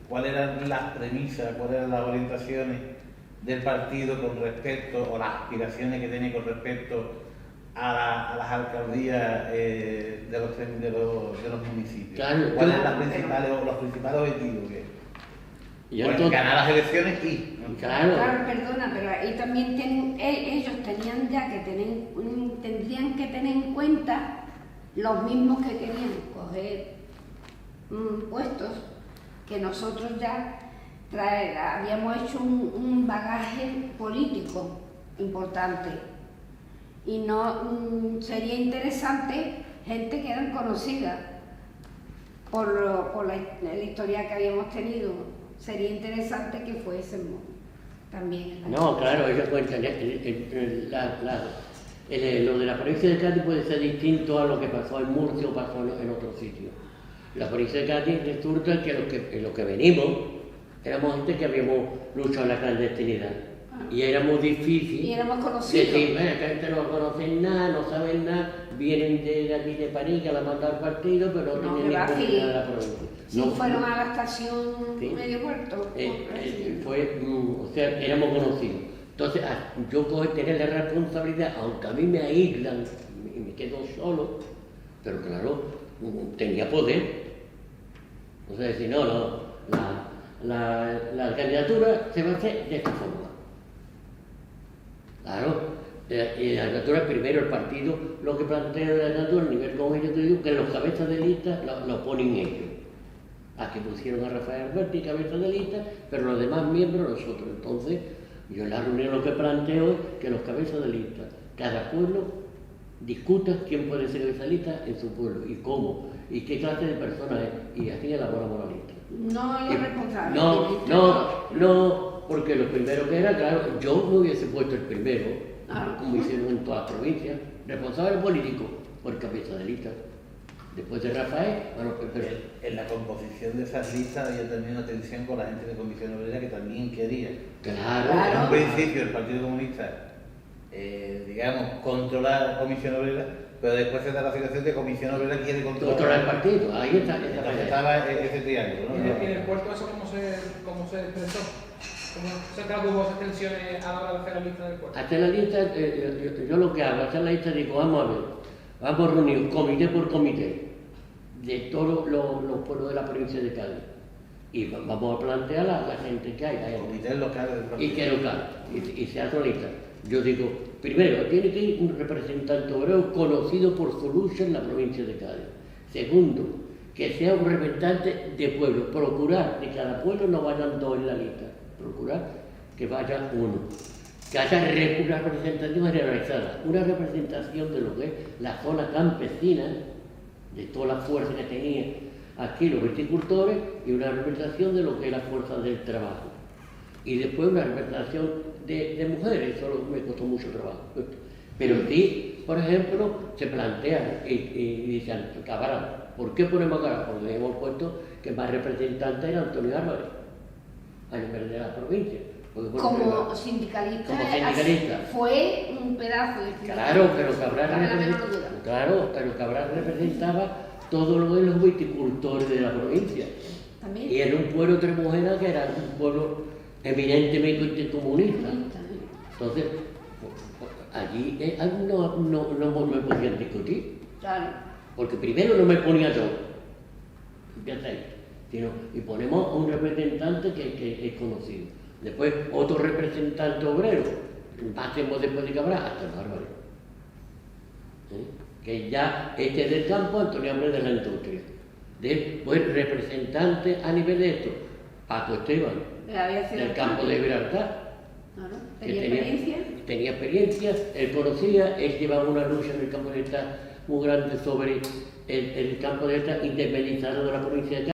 ¿cuáles eran las premisas, cuáles eran las orientaciones del partido con respecto, o las aspiraciones que tenía con respecto a las alcaldías de los municipios? Claro, ¿Cuáles eran los principales objetivos? Ganar las elecciones y... Claro, perdona, pero ahí también ellos tenían ya que tendrían que tener en cuenta los mismos que querían coger puestos, que nosotros ya habíamos hecho un bagaje político importante y no sería interesante gente que eran conocidas por la historia que habíamos tenido. Sería interesante que fuésemos también. No, claro, ellos cuentan. Lo de la provincia de Cádiz puede ser distinto a lo que pasó en Murcia o pasó en otro sitio. La provincia de Cádiz resulta que los que venimos éramos gente que habíamos luchado en la clandestinidad. Y éramos difíciles. Y éramos conocidos. Decir, que gente no conocen nada, no saben nada, vienen de aquí de París, que la mandan al partido, pero no tienen ninguna idea de la provincia. Sí, fueron a la estación Medio Puerto. O sea, éramos conocidos. Entonces, yo puedo tener la responsabilidad, aunque a mí me aíslan y me quedo solo, pero claro, tenía poder. O sea, decir, la candidatura se va a hacer de esta forma. Claro, y la candidatura, primero el partido, lo que plantea la candidatura a nivel como yo te digo, que los cabezas de lista lo ponen ellos. Aquí pusieron a Rafael Alberti cabeza de lista, pero los demás miembros nosotros. Entonces, yo en la reunión lo que planteo es que los cabezas de lista, cada pueblo discuta quién puede ser cabeza de lista en su pueblo y cómo, y qué clase de persona es, y así elaboramos la lista. No los responsables. No, porque lo primero que era, claro, yo me hubiese puesto el primero, como hicieron en todas las provincias, responsable político por cabeza de lista. Después de Rafael, bueno, pero... En la composición de esas listas había también una tensión con la gente de Comisión Obrera que también quería. Claro. En un principio el Partido Comunista, digamos, controlar Comisión Obrera, pero después se da la situación de Comisión Obrera quiere controlar el partido, ahí está. Entonces estaba ese triángulo, ¿no? ¿Y en el puerto eso cómo se expresó? ¿Cómo se tradujo esas tensiones a la hora de hacer la lista del puerto? Hacer la lista, yo lo que hago, hacer la lista, digo, vamos a ver, vamos a reunir comité por comité de todos los pueblos de la provincia de Cádiz y vamos a plantear a la gente que hay. Comités locales del partido. Y que local, y se hace la lista. Yo digo, primero, tiene que ir un representante obrero conocido por su lucha en la provincia de Cádiz. Segundo, que sea un representante de pueblo. Procurar que cada pueblo no vayan dos en la lista. Procurar que vaya uno. Que haya una representación generalizada. Una representación de lo que es la zona campesina, de toda la fuerza que tenían aquí los viticultores, y una representación de lo que es la fuerza del trabajo. Y después una representación de mujeres, eso me costó mucho trabajo. Pero sí, por ejemplo, se plantean y dicen, Cabral, ¿por qué ponemos Cabral? Porque hemos puesto que más representante era Antonio Álvarez, a nivel de la provincia. Como sindicalista, fue un pedazo de... Claro, pero Cabral representaba todo lo de los viticultores de la provincia. ¿También? Y era un pueblo tremujera que era un pueblo eminentemente comunista. Entonces, allí no me podían discutir. Claro. Porque primero no me ponía yo, y ponemos a un representante que es conocido. Después otro representante obrero, hacemos después de Cabral, hasta el Álvarez. Que ya este es del campo, Antonio Álvarez de la industria. Después representante a nivel de esto, Paco Esteban, del campo de Gibraltar. Tenía experiencia, él conocía, él llevaba una lucha en el campo de esta muy grande sobre el campo de esta independizado de la provincia de